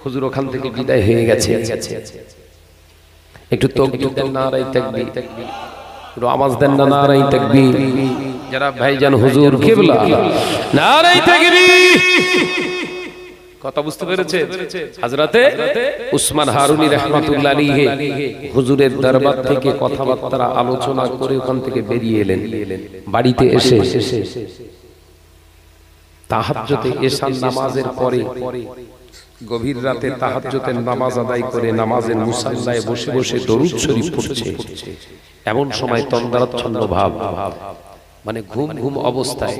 হুজুর ওখান থেকে বিদায় হয়ে গেছে। একটু তাকবীর দেন, নারায়ে তাকবীর, একটু আওয়াজ দেন না, নারায়ে তাকবীর। যারা ভাইজান হুজুর কিবলা, নারায়ে তাকবীর। কথা বুঝতে পেরেছে? হযরতে উসমান হারুনি রাহমাতুল্লাহ আলাইহি হুজুরের দরবার থেকে কথাবার্তা আলোচনা করে ওখান থেকে বেরিয়ে এলেন। বাড়িতে এসে তাহাজ্জুদে এশার নামাজের পরে গভীর রাতে তাহাজ্জুদের নামাজ আদায় করে নামাজের মুসাল্লায় বসে বসে দরুদ শরীফ পড়ছে। এমন সময় তন্দ্রাচ্ছন্ন ভাব, মানে ঘুম ঘুম অবস্থায়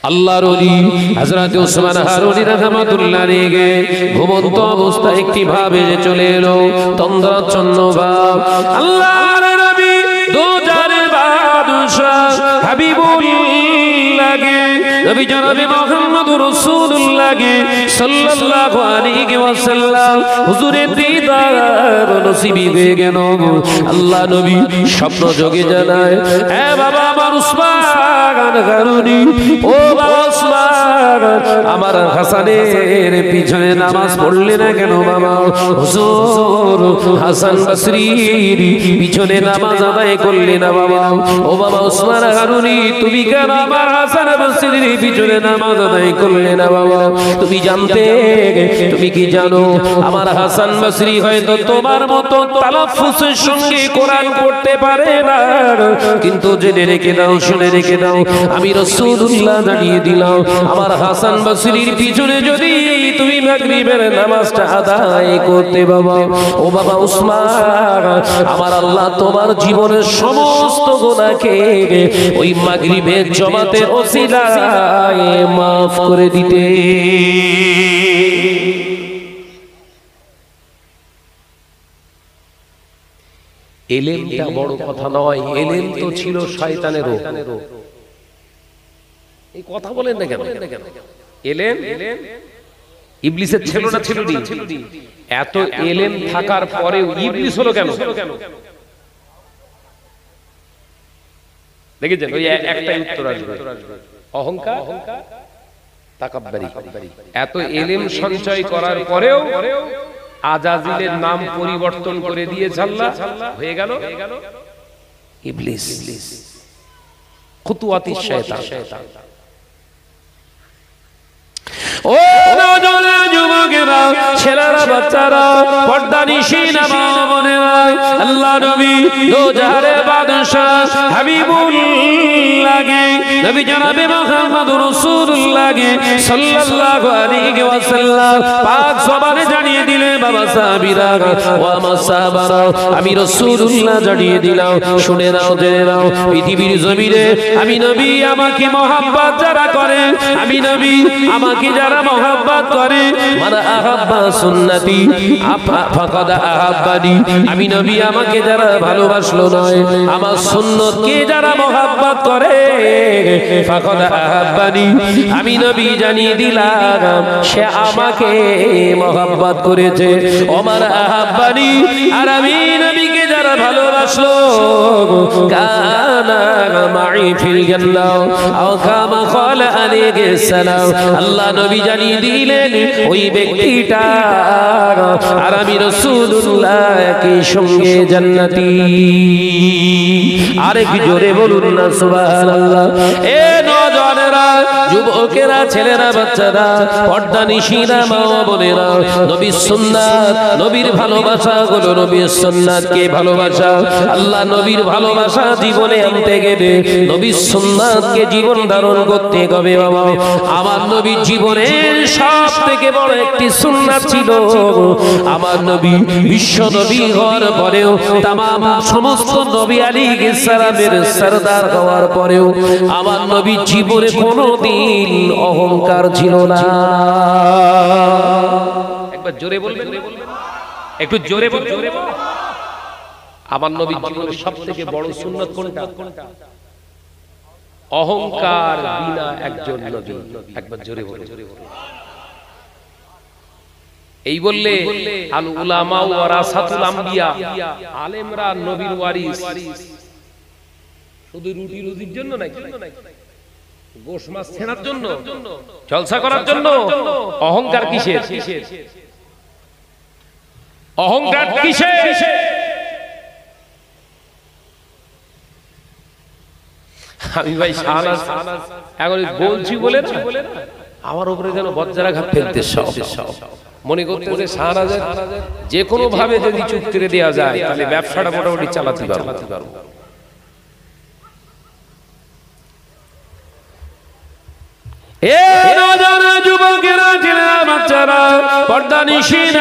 আল্লাহর ওলি হযরত উসমান হারুনি রাহমাতুল্লাহ আলাইহি ঘুমন্ত অবস্থায় একটি ভাবে চলে এলো, তন্দ্রাচ্ছন্ন ভাব। আল্লাহর নবী দোজারের বাদশা হাবিবুল্লাহ নবী জনাবে মুহাম্মদুর রাসূলুল্লাহ সাল্লাল্লাহু আলাইহি ওয়াসাল্লাম হুজুরের দিদার নসিব হয়ে গেল। আল্লাহ নবী স্বপ্ন যোগে জানায়, এ বাবা আমার উসমান হারুনি, ও বাবা উসমান, আমার হাসানের পিছনে নামাজ পড়লে না কেন বাবা? হুজুর হাসান বসরির পিছনে নামাজ আদায় করলে না বাবা? ও বাবা উসমান হারুনি, তুমি কেন আমার হাসান বসরির পিছনে নামাজ আদায় করলে না বাবা? তুমি জানতে, তুমি কি জানো আমার হাসান বসরি হয়তো তোমার মতো তালাফফুজের সঙ্গে কোরআন পড়তে পারে না, কিন্তু জেনে রেখে দাও, শুনে রেখে দাও, আমি রাসূলুল্লাহ জানিয়ে দিলাম, আমার হাসান বসরির পিছনে যদি তুমি মাগরিবের নামাজটা আদায় করতে বাবা, ও বাবা উসমান, আমার আল্লাহ তোমার জীবনের সমস্ত গুনাহকে ওই মাগরিবের জামাতের ওসিলায় মাফ করে দিতে। এলেমটা বড় কথা নয়, এলেম তো ছিল শয়তানেরও। এই কথা বলেন না কেন? এলেম ইবলিসের ছিল না, ছিল না? এত এলেম থাকার পরেও ইবলিস হলো কেন? দেখেছেন? ওই একটাই উত্তর আসবে, অহংকার, তাকাব্বুরি। এত এলেম সঞ্চয় করার পরেও আজাজিলের নাম পরিবর্তন করে দিয়েছে আল্লাহ, হয়ে গেল ইবলিস, খুতুওয়াতিশ শয়তান। ও নওজোয়ান যুবকেরা, ছেলেরা, বাচ্চারা, পর্দানিশিনা মা বোনেরা, আল্লাহ নবী দোজাহারের বাদশা হাবিবুল্লাহ নবী জনাবে মুহাম্মদুর রাসূলুল্লাহ সাল্লাল্লাহু আলাইহি ওয়াসাল্লাম পাক জবানে জানিয়ে দিলেন, বাবা সাহাবীরা ও আমার সাহাবারা, আমি রাসূলুল্লাহ জানিয়ে দিলাম, শুনে নাও, জেনে নাও, পৃথিবীর জমিনে আমি নবী আমাকে মহব্বত যারা করে, আমি নবী আমাকে যারা মহব্বত করে, মানা আহাব্বা সুন্নতি ফাকাদ আহাব্বানি, আমি নবী আমাকে যারা ভালোবাসলো নয়, আমার সুন্নতকে যারা মহব্বত করে, ফাকাদ আহাব্বানি, আমি নবী জানিয়ে দিলাম সে আমাকে মহব্বত করেছে। ওমান আহাব্বানি, আর আমি নবীকে যারা ভালোবাসলো, কানা মাই ফিল জান্নাহ আও কামা ক্বালা আলাইহিস সালাম, আল্লাহ নবী জানিয়ে দিলেন ওই ব্যক্তিটা আর আমি রাসূলুল্লাহ কি সঙ্গে জান্নাতি। আরেক জোরে বলুন না সুবহানাল্লাহ। এ নওজোয়ানেরা, যুবকেরা, ছেলেরা, বাচ্চারা, পর্দানিশিনা মা বোনেরা, নবীর সুন্নাত, নবীর ভালোবাসা হলো নবীর সুন্নাতকে ভালোবাসা। আল্লাহ নবীর ভালোবাসা জীবনে আনতে গেলে নবীর সুন্নাতকে জীবন ধারণ করতে হবে বাবা। আমার নবীর জীবনের সব থেকে বড় একটি সুন্নাত ছিল, আমার নবী বিশ্ব নবী হওয়ার পরেও, তামাম সমস্ত নবী আলাইহিস সালামের সরদার হওয়ার পরেও আমার নবীর জীবনে কোনোদিন অহংকার ছিল না। একবার জোরে বলবেন, একটু জোরে বলবেন। আমার নবীর জীবনের সবথেকে বড় সুন্নাত কোনটা? অহংকার বিনা একজন নবী। একবার জোরে বলুন। এই বললে আল উলামা ওয়ারাসাতুল আম্বিয়া, আলেমরা নবীর ওয়ারিস। শুধু রুটি রুজির জন্য নাকি? গোশ মাছ ছেঁড়ার জন্য, জলসা করার জন্য। অহংকার কিসের? অহংকার কিসের? আমি ভাই শাহনাজ এখন বলছি বলে না আমার উপরে যেন বজ্রাঘাত ফেলতে সব মনে করতে যে শাহনাজের যে কোনো ভাবে যদি চুপ করে দেওয়া যায় তাহলে ব্যবসাটা মোটামুটি চালাতে পারবো। যুবকেরা, ছেলেরা, বাচ্চারা, পর্দানিশীন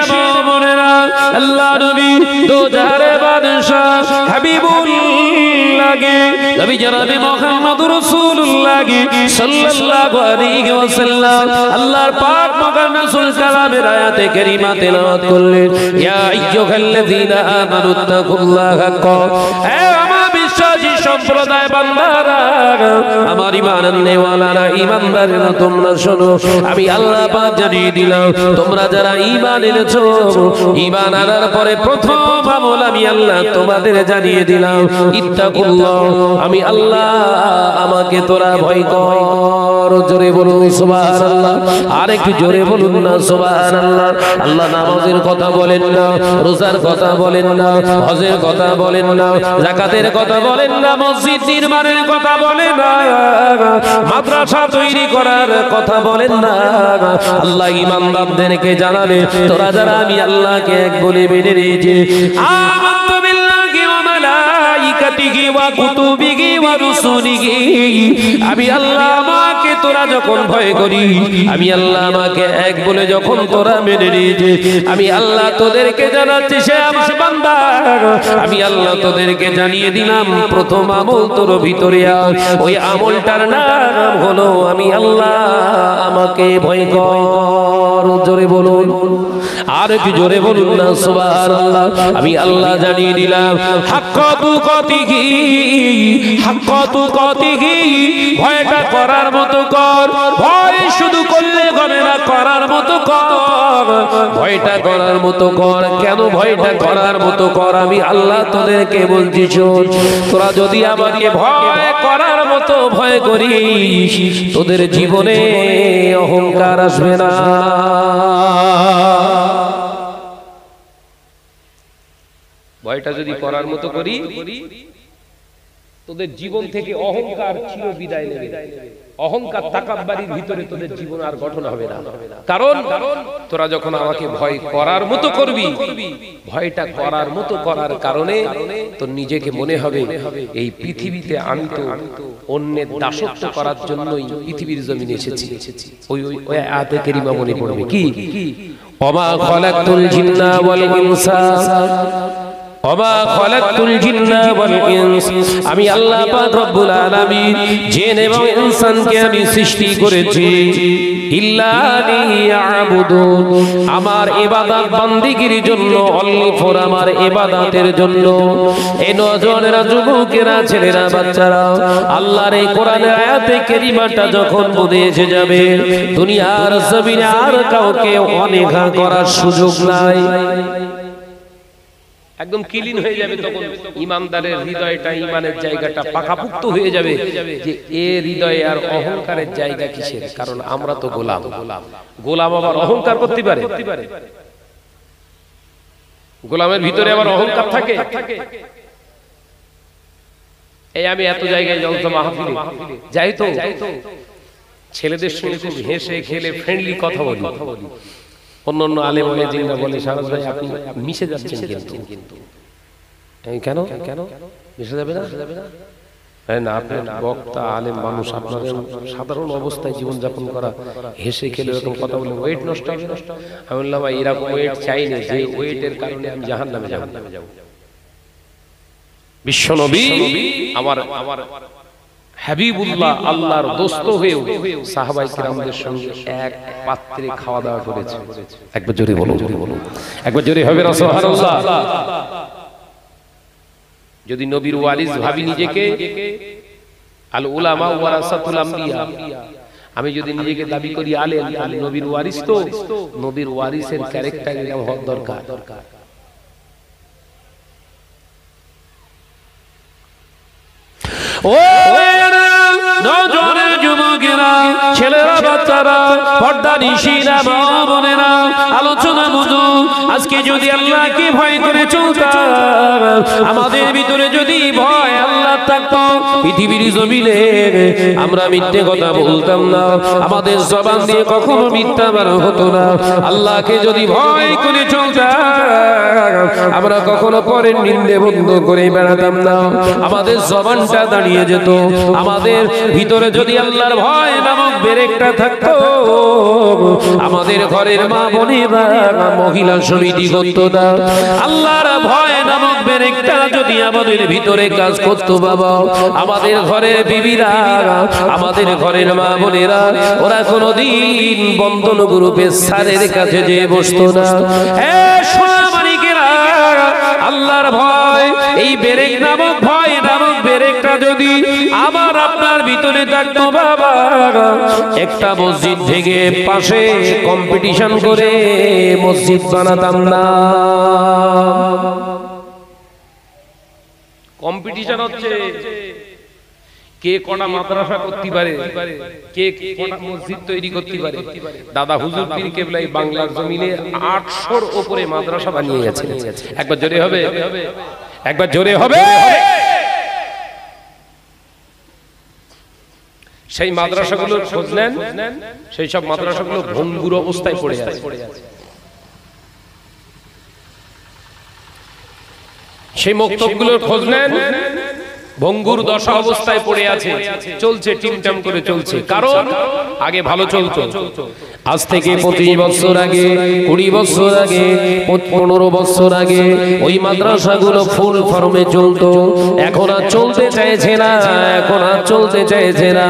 বোনেরা, আল্লাহ নবী দোজাহারের বাদশাহ হাবিবুল্লাহকে নবী জনাবে মুহাম্মদুর রাসূলুল্লাহ সাল্লাল্লাহু আলাইহি ওয়াসাল্লাম আল্লাহর পাক মহান রাসূল কালামের আয়াতে কারিমা তেলাওয়াত করলেন। ইয়া আইয়ুহাল্লাযীনা আমানুত্তাকুল্লাহা হাক্কা, হে আমার বিশ্বাসী সম্প্রদায় বান্দারা, আমার ঈমান আননেওয়ালারা, ঈমানদারেরা, তোমরা শোনো, আমি আল্লাহ পাক জানিয়ে দিলাম তোমরা যারা ঈমান এনেছো, ঈমান আনার পরে প্রথম আমল আমি আল্লাহ তোমাদের জানিয়ে দিলাম ইত্তাকুল্লাহ, আমি আল্লাহ, আমাকে তোরা ভয় কর। জোরে বলুন সুবহানাল্লাহ, আর একটু জোরে বলুন না সুবহানাল্লাহ। আল্লাহ নামাজের কথা বলেন না, রোজার কথা বলেন না, হজের কথা বলেন না, যাকাতের কথা বলেন না, মসজিদ নির্মাণের কথা বলেন না, মাদ্রাসা তৈরি করার কথা বলেন না। আল্লাহ ঈমানদারদেরকে জানালে তোরা যারা আমি আল্লাহকে এক বলে মেনে নিয়েছি, আমানতু বিল্লাহি ওয়া মালাইকাতিহি ওয়া কুতুবিহি ওয়া রুসুলিহি, আমি আল্লাহ আমাকে তোরা যখন ভয় করি, আমি আল্লাহ আমাকে এক বলে যখন তোরা মেনে নিয়েছি, আমি আল্লাহ তোদেরকে জানাচ্ছি সে আমার বান্দা, আমি আল্লাহ তোদেরকে জানিয়ে দিলাম প্রথম আমল তোর ভিতরে ওই আমলটার নাম হলো আমি আল্লাহ, আমাকে ভয় কর। জোরে বলুন, আর কি জোরে বলুন না সুবহানাল্লাহ। আমি আল্লাহ জানিয়ে দিলাম হাক্কা তুকাতিহি, হাক্কা তুকাতিহি, ভয়টা করার মতো কর, ভয় শুধু করলে হবে না, করার মতো কর, ভয়টা করার মতো কর। কেন ভয়টা করার মতো কর? আমি আল্লাহ তোদেরকে বলছি শোন, তোরা যদি আমাকে ভয় করার মতো ভয় করিস, তোদের জীবনে অহংকার আসবে না। ভয়টা যদি করার মতো করি, তোদের জীবন থেকে অহংকার চির বিদায় নেবে। অহংকার তাকাব্বারির ভিতরে তোদের জীবন আর গঠন হবে না। কারণ তোরা যখন আমাকে ভয় করার মতো করবি, ভয়টা করার মতো করার কারণে তোর নিজেকে মনে হবে এই পৃথিবীতে আমি তো অন্যের দাসত্ব করার জন্যই পৃথিবীর জমিনে এসেছি। ওই আয়াতে কারিমা মনে পড়বে কি, ওমা খালাকতুল জিন্না ওয়াল ইনসা, আমি আল্লাহ পাক রব্বুল আলামিন জিন এবং ইনসানকে আমি সৃষ্টি করেছি ইল্লা লিয়াবুদুন, আমার ইবাদত বান্দিগির জন্য, অনলি ফর আমার ইবাদতের জন্য। এই নওজওয়ানেরা, যুবকেরা, ছেলেরা, বাচ্চারা, আল্লাহর এই কোরআনের আয়াতে কারিমাটা যখন বুঝে এসে যাবে, দুনিয়ার জমিনে আর কাউকে অনীহা করার সুযোগ নাই, একদম ক্লিন হয়ে যাবে। তখন ইমানদারের হৃদয়টা, ইমানের জায়গাটা পাকাপুক্ত হয়ে যাবে যে এ হৃদয়ে আর অহংকারের জায়গা কিসের? কারণ আমরা তো গোলাম। গোলাম আবার অহংকার করতে পারে? গোলামের ভিতরে আবার অহংকার থাকে? এই আমি এত জায়গায় জলসা মাহফিলে যাই তো ছেলেদের সঙ্গে খুব হেসে খেলে ফ্রেন্ডলি কথা বলি। অন্যান্য আলেম ওলামারা বলে, শাহনাজ ভাই আপনি মিশে যাচ্ছেন, কিন্তু কেন কেন মিশে যাবে না? না, আপনি বক্তা, আলেম মানুষ, আপনাদের সাধারণ অবস্থায় জীবনযাপন করা, হেসে খেলে এরকম কথা বলে ওয়েট নষ্ট হবে। আমি বললাম ভাই এরকম ওয়েট চাই না যে ওয়েটের কারণে আমি জাহান্নামে যাব। বিশ্বনবী আমার হাবিবুল্লাহ, আল্লাহর দোস্ত হয়েও সাহাবায়ে কিরামদের সঙ্গে এক পাত্রে খাওয়া দাওয়া করেছে। একবার জোরে বলুন, একবার জোরে হবে না সুবহানাল্লাহ। যদি নবীর ওয়ারিস ভাবি নিজেকে, আল উলামা ওয়ারাসাতুল আম্বিয়া, আমি যদি নিজেকে দাবি করি আলেম, তাহলে নবীর ওয়ারিস তো নবীর ওয়ারিসের ক্যারেক্টার এরকম হওয়া দরকার। ও নওজোয়ান যুবক বাচ্চারা, পর্দা নিশিরা মা বোনেরা, আলোচনা বুঝো। আজকে যদি আল্লাহকে ভয় করে চলতাম, আমাদের ভিতরে যদি ভয় আল্লাহ থাকতো, পৃথিবীর জমিনে আমরা মিথ্যে কথা বলতাম না, আমাদের জবান দিয়ে কখনো মিথ্যা বার হতো না। আল্লাহকে যদি ভয় করে চলতাম, আমরা কখনো পরের নিন্দে বন্ধ করে বেড়াতাম না, আমাদের জবানটা দাঁড়িয়ে যেত। আমাদের ভিতরে যদি আল্লাহর ভয় নামক ব্রেকটা থাকতো, আমাদের ঘরের মা বোনেরা মহিলা সমিতি করতো না। আল্লাহর ভয় নামক ব্রেকটা যদি আমাদের ভিতরে কাজ করতো বাবা, আমাদের ঘরের বিবিরা, আমাদের ঘরের মা বোনেরা, ওরা কোনোদিন বন্ধন গ্রুপের স্যারের কাছে যে বসতো না। আল্লাহর ভয়, এই ব্রেক নামক ভয় নামক ব্রেকটা যদি আমার আপনার ভিতরে থাকতো বাবা, একটা মসজিদ থেকে পাশে কম্পিটিশন করে মসজিদ বানাতাম না। কম্পিটিশন হচ্ছে কে কটা মাদ্রাসা করতে পারে, কে কটা মসজিদ তৈরি করতে পারে। দাদা হুজুর পীর কেবলা বাংলার জমিনে 800-র উপরে মাদ্রাসা বানিয়ে গেছে। একবার জোরে হবে, একবার জোরে হবে। সেই মাদ্রাসাগুলোর খোঁজ নেন, সেই সব মাদ্রাসাগুলো ভঙ্গুর অবস্থায় পড়ে আছে। সেই মক্তবগুলোর খোঁজ নেন, ভঙ্গুর দশা অবস্থায় পড়ে আছে, চলছে টিমটাম করে চলছে। কারণ আগে ভালো চলতো। আজ থেকে 25 বছর আগে, 20 বছর আগে, 15 বছর আগে ওই মাদ্রাসাগুলো ফুল ফর্মে চলতো। এখন আর চলতে চাইছে না, এখন আর চলতে চাইছে না।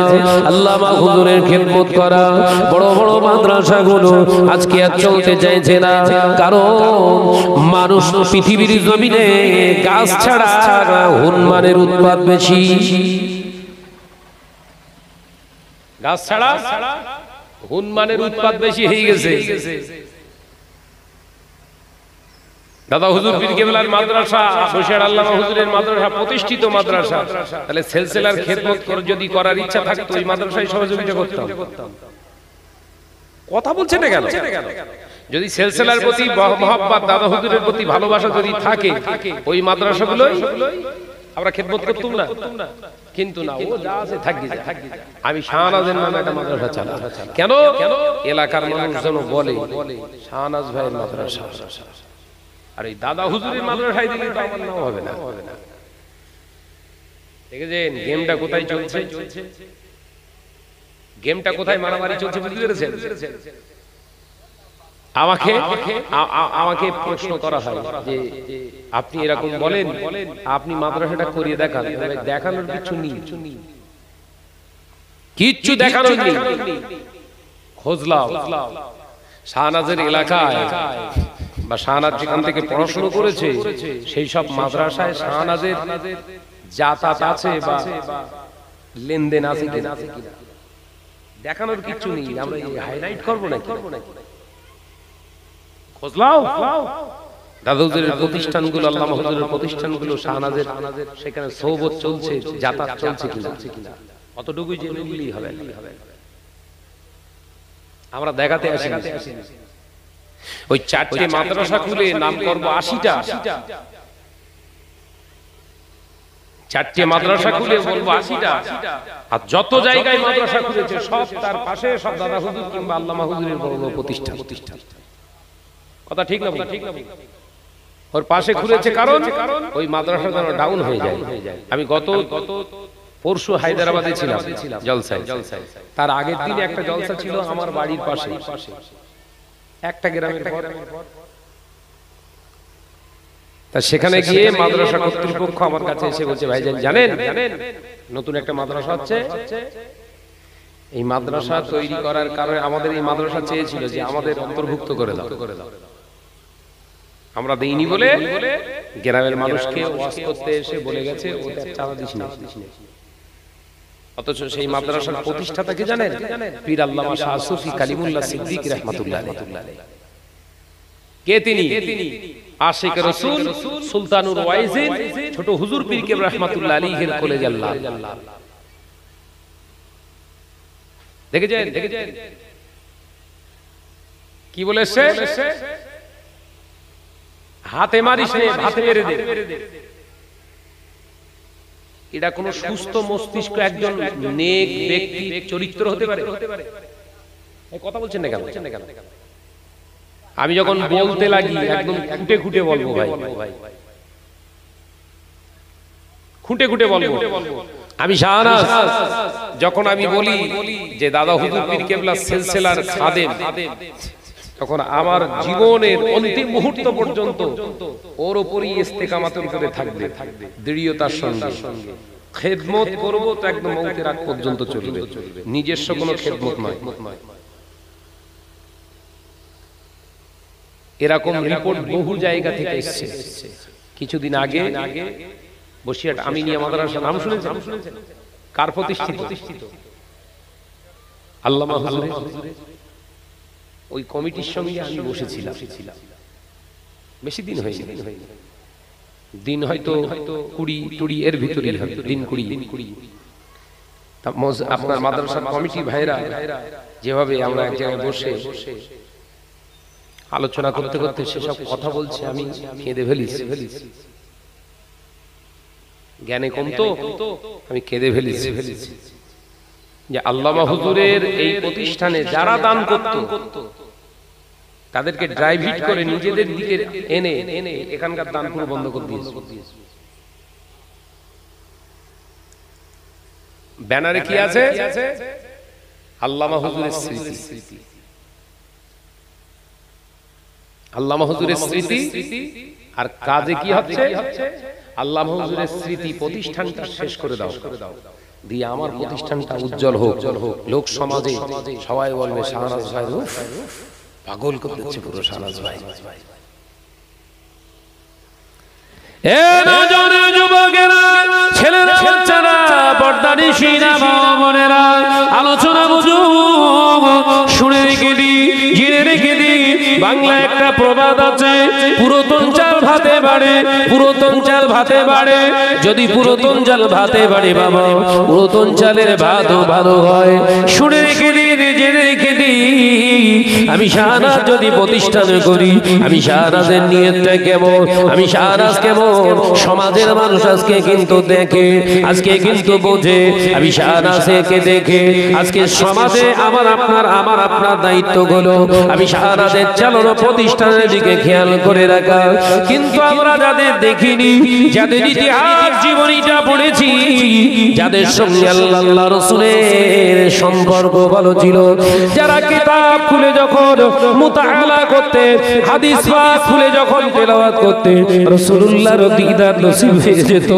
আল্লামা হুজুরের খেদমত করা বড় বড় মাদ্রাসাগুলো আজকে আর চলতে চাইছে না। কারণ মানুষ পৃথিবীর জমিনে গাছ ছাড়া হুনমানের উৎপাদ বেশি। গাছ ছাড়া হুনমানের উৎপাদ বেশি হয়ে গেছে। দাদা হুজুর পীর কেবলার মাদ্রাসা, বসির আল্লামা হুজুরের মাদ্রাসা প্রতিষ্ঠিত মাদ্রাসা। তাহলে সেলসেলার খেদমত যদি করার ইচ্ছা থাকতো ওই মাদ্রাসায় সহযোগিতা করতাম। কথা বলছেন না কেন? যদি সেলসেলার প্রতি মহব্বত, দাদা হুজুরের প্রতি ভালোবাসা যদি থাকে, ওই মাদ্রাসাগুলোই আমরা খেদমত করতাম না। কিন্তু না, ও যা আছে থাকি যায়। আমি শাহনাজের নামে একটা মাদ্রাসা চালাই। কেন? এলাকার মানুষজন বলে শাহনাজ ভাইয়ের মাদ্রাসা। আর এই দাদা হুজুরের মাদ্রাসায় দিলে তো আমার নাম হবে না। দেখেছেন গেমটা কোথায় চলছে? গেমটা কোথায় মারামারি চলছে বুঝতে পেরেছেন? আমাকে প্রশ্ন করা হয় যে আপনি এরকম বলেন, আপনি মাদ্রাসাটা করিয়ে দেখান। দেখানোর কিছু নেই, কিচ্ছু দেখানোর নেই। খোঁজলাম শাহনাজের এলাকায় বা শাহনাজ যেখান থেকে পড়াশোনা করেছে সেই সব মাদ্রাসায় শাহনাজের জাতাত আছে বা লেনদেন আছে কিনা দেখানোর কিছু নেই। আমরা হাইলাইট করবো না। খোঁজলাও দাদা হুজুরের প্রতিষ্ঠানগুলো, আল্লামা হুজুরের প্রতিষ্ঠানগুলো, শাহনাজের সেখানে সোহবত চলছে, যাতায়াত চলছে কিনা অতটুকুই জেনে নিলেই হবে। আমরা দেখাতে আসি। ওই 4টে মাদ্রাসা খুলে নাম করবো 80টা। 4টে মাদ্রাসা খুলে বলবো 80টা। আর যত জায়গায় মাদ্রাসা খুলেছে সব তার পাশে সব দাদা হুজুর কিংবা আল্লামা হুজুরের বড় বড় প্রতিষ্ঠান। কথা ঠিক না? ওর পাশে খুলেছে কারণ ওই মাদ্রাসা যেন ডাউন হয়ে যায়। আমি গত পরশু হায়দ্রাবাদে ছিলাম জলসায়। তার আগের দিন একটা জলসা ছিল আমার বাড়ির পাশে, একটা গ্রামের পর। তা সেখানে গিয়ে মাদ্রাসা কর্তৃপক্ষ আমার কাছে এসে বলছে, ভাইজান জানেন নতুন একটা মাদ্রাসা হচ্ছে। এই মাদ্রাসা তৈরি করার কারণে আমাদের এই মাদ্রাসা চেয়েছিল যে আমাদের অন্তর্ভুক্ত করে দাও। আমরা দেইনি বলে গ্রামের মানুষকে ওয়াজ করতে এসে বলে গেছে ওটা চাঁদা দিস না। অথচ সেই মাদ্রাসার প্রতিষ্ঠাতা কে জানেন? পীর আল্লামা শাহ সুফি কালিমুল্লাহ সিদ্দিক রাহমাতুল্লাহ আলাইহি। কে তিনি? আশিক রাসূল সুলতানুর ওয়াইজিন ছোট হুজুর পীর কেবলা রাহমাতুল্লাহ আলাইহির কোলে আল্লাহ। দেখেছেন কি বলেছে? হাতে মারিস নে, হাতে মেরে দে। এটা কোন সুস্থ মস্তিষ্ক একজন নেক ব্যক্তি চরিত্র হতে পারে? এই কথা বলছেন না কেন? আমি যখন বলতে লাগি একদম খুঁটে খুঁটে বলবো ভাই, খুঁটে খুঁটে বলবো। আমি শাহনাজ যখন আমি বলি যে দাদা হুজুর পীর কেবলা সিলসিলার খাদেম, তখন আমার জীবনের অন্তিম মুহূর্ত পর্যন্ত ওর উপরই ইস্তেকামাতের করে থাকবে, দৃঢ়তার সঙ্গে খেদমত করব, তো একদম মৌতের আগ পর্যন্ত চলবে, নিজস্ব কোনো খেদমত নয়। এরকম রিপোর্ট বহু জায়গা থেকে এসেছে। কিছুদিন আগে বসিরহাট আমিনিয়া মাদ্রাসা নাম শুনেছেন? কার প্রতিষ্ঠিত? আল্লামা হুজুরের। ওই কমিটির সঙ্গে আমি বসেছিলাম, বেশি দিন হয়নি, দিন হয়তো 20 এর ভিতরেই হবে, দিন 20। আপনার মাদ্রাসার কমিটি ভাইরা যেভাবে আমরা এক জায়গায় বসে আলোচনা করতে করতে সেসব কথা বলছে, আমি কেঁদে ফেলেছি। জ্ঞানে কম তো আমি কেঁদে ফেলেছি যে আল্লামা হুজুরের এই প্রতিষ্ঠানে যারা দান করত তাদেরকে ড্রাইভ হিট করে নিজেদের দিকে এনে এখানকার দান পুরো বন্ধ করে দিয়েছে। ব্যানারে কি আছে? আল্লামা হুজুরের স্মৃতি, আল্লামা হুজুরের স্মৃতি। আর কাজে কি হচ্ছে? আল্লামা হুজুরের স্মৃতি প্রতিষ্ঠানটা শেষ করে দাও, দিয়ে আমার প্রতিষ্ঠানটা উজ্জ্বল হোক, লোক সমাজে সবাই বলবে শাহনাজ ভাই পাগল করে দিচ্ছে পুরো শাহনাজ ভাই। এ নজরের যুবকেরা, ছেলেরা, বাচ্চারা, পর্দানিশীরা, বাবা বোনেরা, আলোচনা বুঝুন, শুনে রেখে দি, জেনে রেখে দি। বাংলা একটা প্রবাদ আছে, পুরাতন চাল ভাতে বাড়ে, পুরাতন চাল ভাতে বাড়ে। যদি পুরাতন চাল ভাতে বাড়ে বাবা, পুরাতন চালের ভাতও ভালো হয়। শুনে রেখে দি, জেনে রেখে দি। আমি শাহনাজ যদি প্রতিষ্ঠান করি, আমি শাহনাজের নিয়তটা কেমন, আমি শাহনাজ কেমন, সমাজের মানুষ আজকে কিন্তু দেখে, আজকে কিন্তু বোঝে। আমি শাহনাজকে দেখে আজকে সমাজে আমার আপনার দায়িত্ব হলো আমি শাহনাজের চালানো প্রতিষ্ঠানের দিকে খেয়াল করে রাখা। কিন্তু আমরা যাদের দেখিনি, যাদের ইতিহাস জীবনীটা পড়েছি, যাদের সঙ্গে আল্লাহ রাসূলের সম্পর্ক ভালো ছিল, যারা কিতাব খুলে যখন মুতাআলা করতে, হাদিস পাক খুলে যখন তেলাওয়াত করতে, রাসূলুল্লাহর দিদার নসিব হয়ে যেত,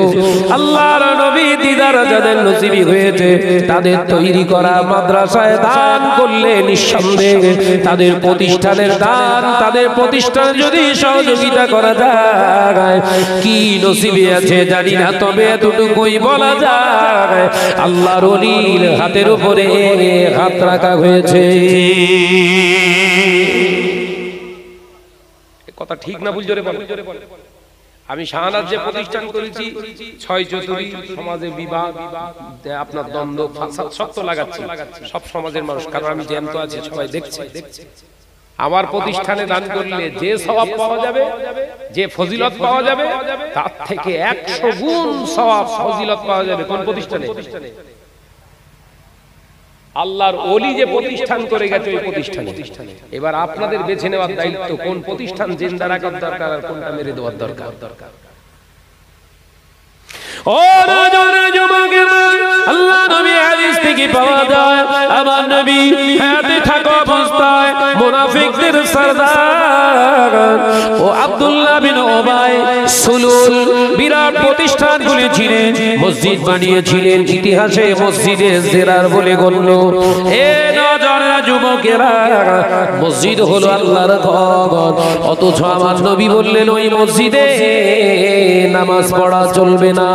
আল্লাহর নবী দিদার যাদের নসিবি হয়েছে, তাদের তৈরি করা মাদ্রাসায় দান করলে নিঃসন্দেহে তাদের প্রতিষ্ঠানের দান, তাদের প্রতিষ্ঠান যদি সহযোগিতা করা যায়, কি নসিবে আছে জানি না, তবে এতটুকুই বলা যায় আল্লাহর ওলির হাতের উপরে হাত রাখা হয়েছে। কথা ঠিক না ভুল জোরে বল। আমি শাহনাজ যে প্রতিষ্ঠান করেছি, 6 চতুরী সমাজে বিবাদ, আপনার দ্বন্দ্ব, ফাসাদ সব তো লাগাচ্ছি সব সমাজের মানুষ, কারণ আমি জ্যান্ত আছি, সবাই দেখছে। আমার প্রতিষ্ঠানে দান করলে যে সওয়াব পাওয়া যাবে, যে ফজিলত পাওয়া যাবে, তার থেকে 100 গুণ সওয়াব ফজিলত পাওয়া যাবে কোন প্রতিষ্ঠানে? আল্লাহর ওলি যে প্রতিষ্ঠান করে গেছে ওই প্রতিষ্ঠানে। এবার আপনাদের বেছে নেওয়ার দায়িত্ব কোন প্রতিষ্ঠান জিন্দা রাখার দরকার আর কোনটা মেরে দেওয়ার দরকার। ও নজরের যুবকেরা, আল্লাহ নবী হাদিস থেকে পাওয়া যায়, আমার নবী হায়াতে থাকা অবস্থায় মুনাফিকদের সরদার ও আব্দুল্লাহ বিন উবাই সুলুল বিরাট প্রতিষ্ঠান খুলেছিলেন, মসজিদ বানিয়েছিলেন, ইতিহাসে মসজিদে জেরার বলে গণ্য। এ নজরের যুবকেরা, মসজিদ হলো আল্লাহর ঘর, অথচ আমার নবী বললেন ওই মসজিদে নামাজ পড়া চলবে না।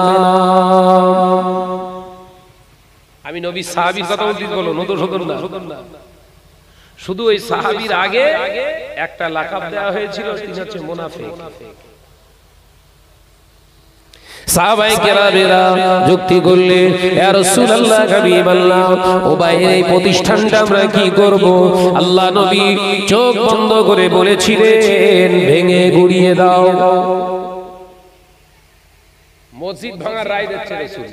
আমি নবী সাহাবীর কথা বলতে বলো, নতুন না, শুধু ওই সাহাবীর আগে একটা লাকাব দেওয়া হয়েছিল, তিনি হচ্ছে মুনাফিক। সাহাবায়ে কেরামেরা যুক্তি করলে, ইয়া রাসূলুল্লাহ হাবিবাল্লাহ, ও ভাই এই প্রতিষ্ঠানটা আমরা কি করব? আল্লাহ নবী চোখ বন্ধ করে বলেছিলেন, ভেঙে গুড়িয়ে দাও। মসজিদ ভাঙার রায় দিচ্ছে রাসূল।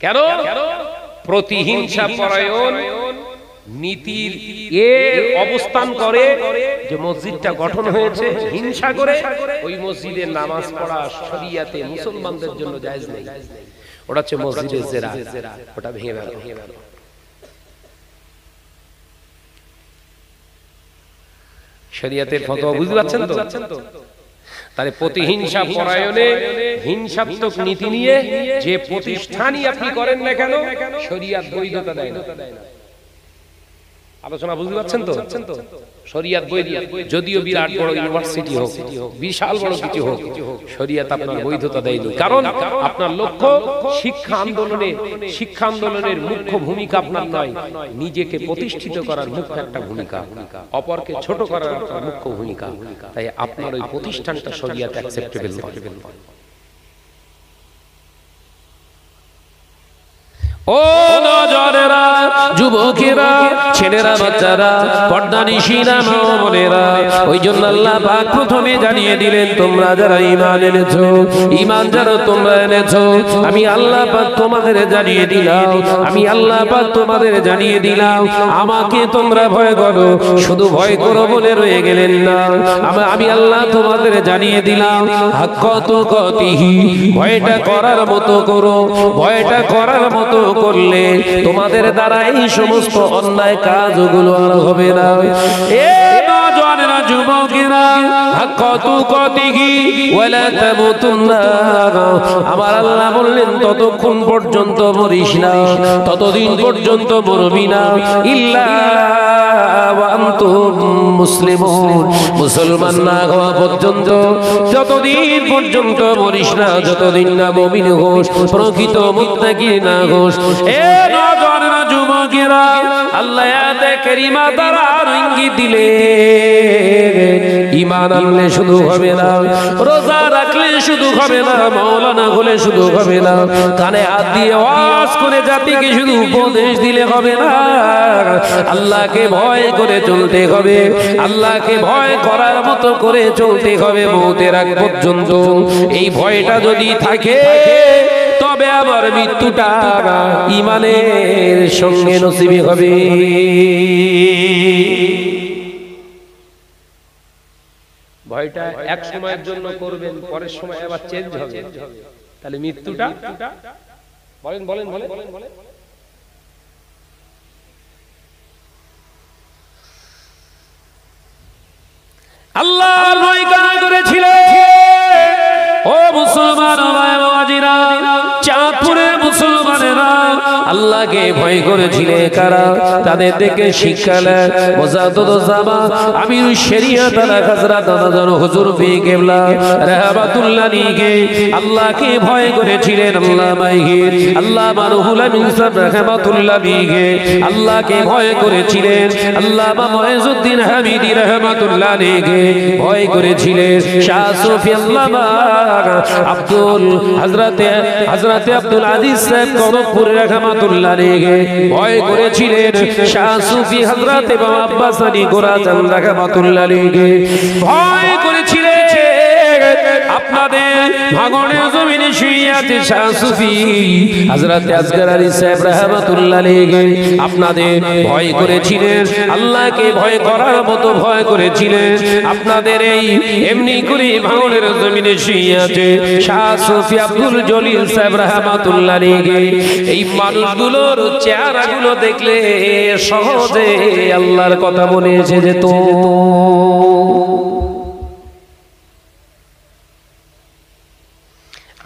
কেন? প্রতিহিংসা পরায়ণ নীতির অবস্থান করে যে মসজিদটা গঠন হয়েছে হিংসা করে, ওই মসজিদে নামাজ পড়া শরিয়াতে মুসলমানদের জন্য জায়েজ নেই। ওটা হচ্ছে মসজিদের জেরা, ওটা ভেঙে ফেলো। শরিয়াতের ফতোয়া বুঝতে পারছেন তো? তাহলে প্রতিহিংসা পরায়ণে হিংসাত্মক নীতি নিয়ে যে প্রতিষ্ঠানই আপনি করেন না কেন, শরিয়াত বৈধতা দেয় না। আলোচনা বুঝতে পারছেন তো? শরিয়াত বৈধ, যদিও বিরাট বড় ইউনিভার্সিটি হোক, বিশাল বড় কিছু হোক, শরিয়াত আপনার বৈধতা দেয়নি। কারণ আপনার লক্ষ্য শিক্ষা আন্দোলনের মুখ্য ভূমিকা আপনার নয়, নিজেকে প্রতিষ্ঠিত করার মুখ্য একটা ভূমিকা, অপরকে ছোট করার একটা মুখ্য ভূমিকা। তাই আপনার ওই প্রতিষ্ঠানটা শরিয়াত অ্যাকসেপ্টেবল নয়। ও নজরেরা, যুবকেরা, ছেলেরা, বাচ্চারা, পর্দানিশীরা, মা বোনেরা, ওই জন্য আল্লাহ পাক প্রথমে জানিয়ে দিলেন, তোমরা যারা ঈমান এনেছো, ঈমান যারা তোমরা এনেছো, আমি আল্লাহ পাক তোমাদের জানিয়ে দিলাম, আমি আল্লাহ পাক তোমাদের জানিয়ে দিলাম, আমাকে তোমরা ভয় করো। শুধু ভয় করো বলে রয়ে গেলেন না, আমি আল্লাহ তোমাদের জানিয়ে দিলাম, হাক্কাত তুকাতিহি, ভয়টা করার মতো করো। ভয়টা করার মতো করলে তোমাদের দ্বারা এই সমস্ত অন্যায় কাজগুলো আর হবে না। এ নওজওয়ানেরা, যুবকেরা, হাক্কাত তুকাতিহি ওয়ালা তামুতুন্না, আমার আল্লাহ বললেন ততক্ষণ পর্যন্ত মরিস না, ততদিন পর্যন্ত মরবি না, ইল্লা ওয়া আনতুম মুসলিমুন, মুসলমান না হওয়া পর্যন্ত, যতদিন পর্যন্ত মরিস না, যতদিন না মুমিন হোস, প্রকৃত মুত্তাকি না হোস। এ নওজওয়ানেরা, যুবকেরা, আল্লাহ আয়াতে কারিমা দ্বারা ইঙ্গিত দিলে, ঈমান আনলে শুধু হবে না, রোজা রাখলে শুধু হবে না, মাওলানা হলে শুধু হবে না, কানে হাত দিয়ে ওয়াজ করে জাতিকে শুধু উপদেশ দিলে হবে না, আল্লাহকে ভয় করে চলতে হবে, আল্লাহকে ভয় করার মতো করে চলতে হবে মওতের আগ পর্যন্ত। এই ভয়টা যদি থাকে, তবে আবার মৃত্যুটা ঈমানের সঙ্গে নসিবে হবে। ভয়টা এক সময়ের জন্য করবেন, পরের সময় আবার চেঞ্জ হবে, তাহলে মৃত্যুটা বলেন বলেন বলেন বলেন। আল্লাহ ভয় করেছিলেন। ও মুসলমান ভাই বাবাজিরা, চাঁদপুরের মুসলমানেরা আল্লাহকে ভয় করেছিলেন কারা? তাদের দেখে শিক্ষা নেন মুজাদ্দিদুজ্জামান আমিরুশ শরিয়াত আলা হযরত হুজুর ফি কিবলা রাহমাতুল্লাহ আলাইহি আল্লাহকে ভয় করেছিলেন। আল্লাহ মাইহির আল্লাহ মারহুল আমিন সাহেব রাহমাতুল্লাহ আলাইহি আল্লাহকে ভয় করেছিলেন। আল্লামা মুইজউদ্দিন হামিদি রাহমাতুল্লাহ আলাইহি ভয় করেছিলেন। শাহ সুফি আল্লামা আব্দুল হযরতে আব্দুল আজিজ সাহেব কনকপুর রাহমাতুল্লাহ আলাইহি ভয় করেছিলেন। শাহ সুফি হযরতে বাবা আব্বাস আলী গোরাচাঁদ রাহমাতুল্লাহ আলাইহি ভয় করেছিলেন। আপনাদের ভাঙনের জমিনে শুয়ে আছে শাহ সুফি হযরতে আসগর আলী সাহেব রাহমাতুল্লাহ আলাইহি আপনাদের ভয় করেছিলেন। আল্লাহকে ভয় করার মতো ভয় করেছিলেন। আপনাদের এই এমনি করে ভাঙনের জমিনে শুয়ে আছে শাহ সুফি আব্দুল জলিল সাহেব রাহমাতুল্লাহ আলাইহি। এই মানুষগুলোর চেহারাগুলো দেখলে সহজে আল্লাহর কথা মনে এসে যেত।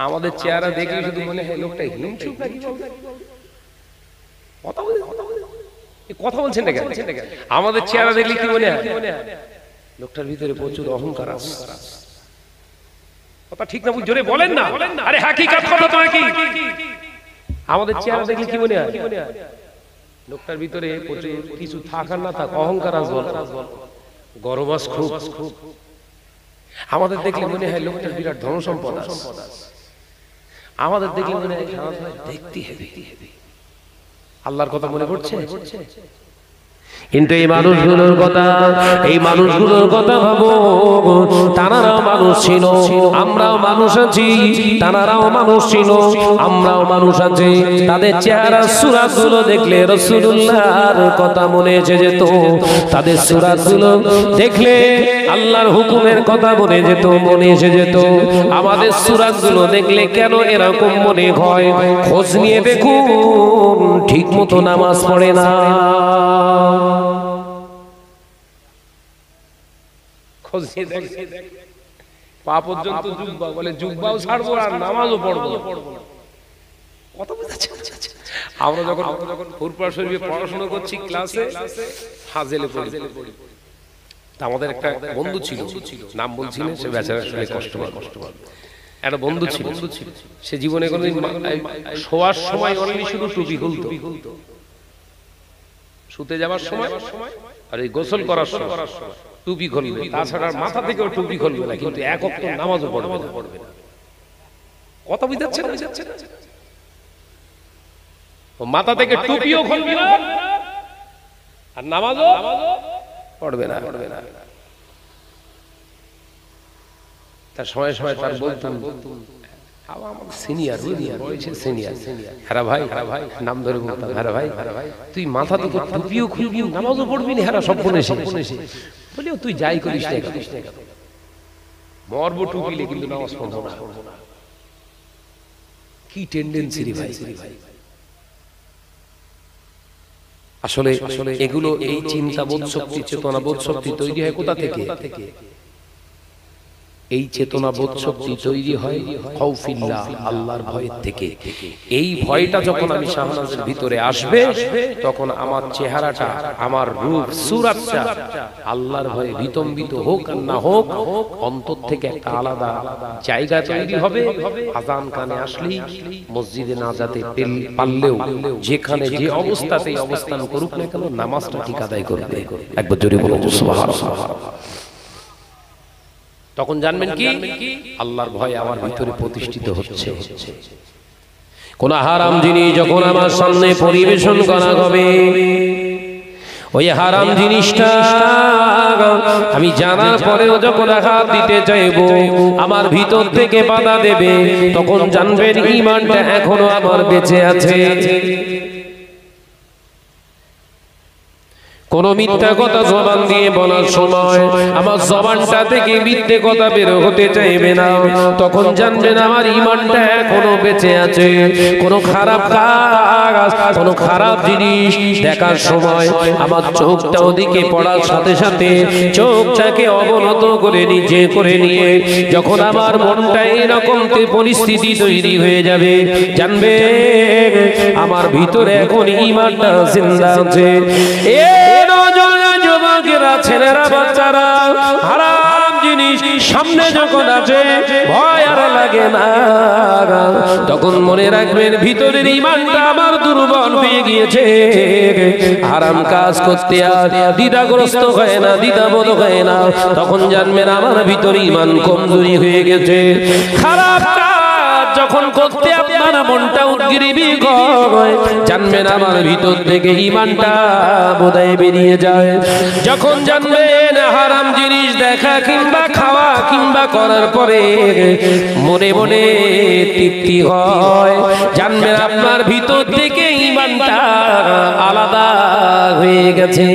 আমাদের চেহারা দেখলে শুধু মনে হয় লোকটা হিংসুক নাকি, কথা বলছেন না কেন? আমাদের চেহারা দেখলে কি মনে হয়? লোকটার ভিতরে প্রচুর অহংকার আছে। কথা ঠিক না? জোরে বলেন না, আরে হাকিকত কথা তো কি? আমাদের চেহারা দেখলে কি মনে হয়? লোকটার ভিতরে প্রচুর কিছু থাক আর না থাক অহংকার আছে, গর্ব আছে খুব। আমাদের দেখলে মনে হয় লোকটার বিরাট ধন সম্পদ আছে, আমাদের দেখলে মনে হয় দেখতে হেভি। আল্লাহর কথা মনে পড়ছে? কিন্তু এই মানুষগুলোর কথা ভাবো, তারাও মানুষ ছিল, আমরাও মানুষ আছি, তারাও মানুষ ছিল, আমরাও মানুষ আছি। তাদের চেহারা সূরাতগুলো দেখলে রাসূলুল্লাহর কথা মনে এসে যেত, তাদের সূরাতগুলো দেখলে আল্লাহর হুকুমের কথা মনে এসে যেত। আমাদের সূরাতগুলো দেখলে কেন এরকম মনে হয়? খোঁজ নিয়ে দেখুন, ঠিক মতো নামাজ পড়ে না। পা পর্যন্ত জুব্বা বলে, জুব্বাও ছাড়বো আর নামাজও পড়বো। আমরা যখন ফুরফুরা শরীফে পড়াশোনা করছি ক্লাসে হাজেলে পড়ি, আমাদের একটা বন্ধু ছিল, নাম বলছি না, সে বেচারা শুনে কষ্ট পাবে। একটা বন্ধু ছিল, সে জীবনে কোনদিন শোয়ার সময় অনলি শুধু টুপি খুলতো, শুতে যাওয়ার সময় আর এই গোসল করার সময় টুপি খুলবে, তাছাড়া মাথা থেকেও টুপি খুলবে না, কিন্তু এক ওয়াক্ত নামাজও পড়বে না। কথা বুঝাচ্ছে না? মাথা থেকে টুপিও খুলবে না আর নামাজও পড়বে না। তার সময় সময় তার বলতাম, সিনিয়র হ্যাঁ ভাই, নাম ধরে বলতাম, হ্যাঁ ভাই তুই মাথা থেকে টুপিও খুলবি, নামাজও পড়বি না, হ্যাঁ সব বলিও তুই যাই করিস না, মরবো টুপিলে কিন্তু নামাজ পড়বো না। কি টেন্ডেন্সি রে ভাই! আসলে এগুলো, এই চিন্তা বোধ শক্তি, চেতনা বোধ শক্তি তৈরি হয় কোথা থেকে? এই চেতনা বোধ শক্তি তৈরি হয় খাউফিল্লাহ, আল্লাহর ভয়ের থেকে। এই ভয়টা যখন আমি শাহনাজের ভিতরে আসবে, তখন আমার চেহারাটা, আমার রূপ, সূরাতটা আল্লাহর ভয়ে বিতম্বিত হোক আর না হোক, অন্তর থেকে একটা আলাদা জায়গা তৈরি হবে। আযান কানে আসলেই, মসজিদে না যেতে পারলেও, যেখানে যে অবস্থাতেই অবস্থান করুক না কেন, নামাজটা ঠিক আদায় করবে। একবার জোরে বলুন সুবহানাল্লাহ। তখন জানবেন কি, আল্লাহর ভয় আমার ভিতরে প্রতিষ্ঠিত হচ্ছে। কোন হারাম জিনিস যখন আমার সামনে পরিবেশন করা হবে, ওই হারাম জিনিসটা আমি জানার পরেও যখন হাত দিতে চাইবো, আমার ভিতর থেকে বাধা দেবে, তখন জানবেন ঈমানটা এখনো আমার বেঁচে আছে। কোন মিথ্যা কথা জবান দিয়ে বলার সময় আমার জবানটা থেকে মিথ্যে কথা বের হতে চাইবে না, তখন জানবেন আমার ঈমানটা এখনো বেঁচে আছে। কোন খারাপ কাজ, কোন খারাপ জিনিস দেখার সময় আমার চোখটা ওদিকে পড়ার সাথে সাথে চোখটাকে অবনত করে নিয়ে যখন আমার মনটা এরকম পরিস্থিতি তৈরি হয়ে যাবে, জানবে আমার ভিতরে এখন ঈমানটা জিন্দা আছে। যুবকেরা, ছেলেরা, বাচ্চারা, হারাম জিনিস সামনে যখন আছে ভয় আর লাগে না, তখন মনে রাখবেন ভিতরের ঈমানটা আমার দুর্বল হয়ে গিয়েছে। হারাম কাজ করতে আর দ্বিধাগ্রস্ত হয় না, দ্বিধাবোধ হয় না, তখন জানবেন আমার ভিতরে ঈমান কমজোরি হয়ে গেছে। খারাপ যখন করতে আপনার মনটা উদ্গ্রীবী হয়, জানবেন আমার ভিতর থেকে ঈমানটা বোধহয় বেরিয়ে যায়। যখন জানবেন হারাম জিনিস দেখা কিংবা খাওয়া কিংবা করার পরে মনে মনে তৃপ্তি হয়, জানবেন আপনার ভিতর থেকে ঈমানটা আলাদা হয়ে গেছে।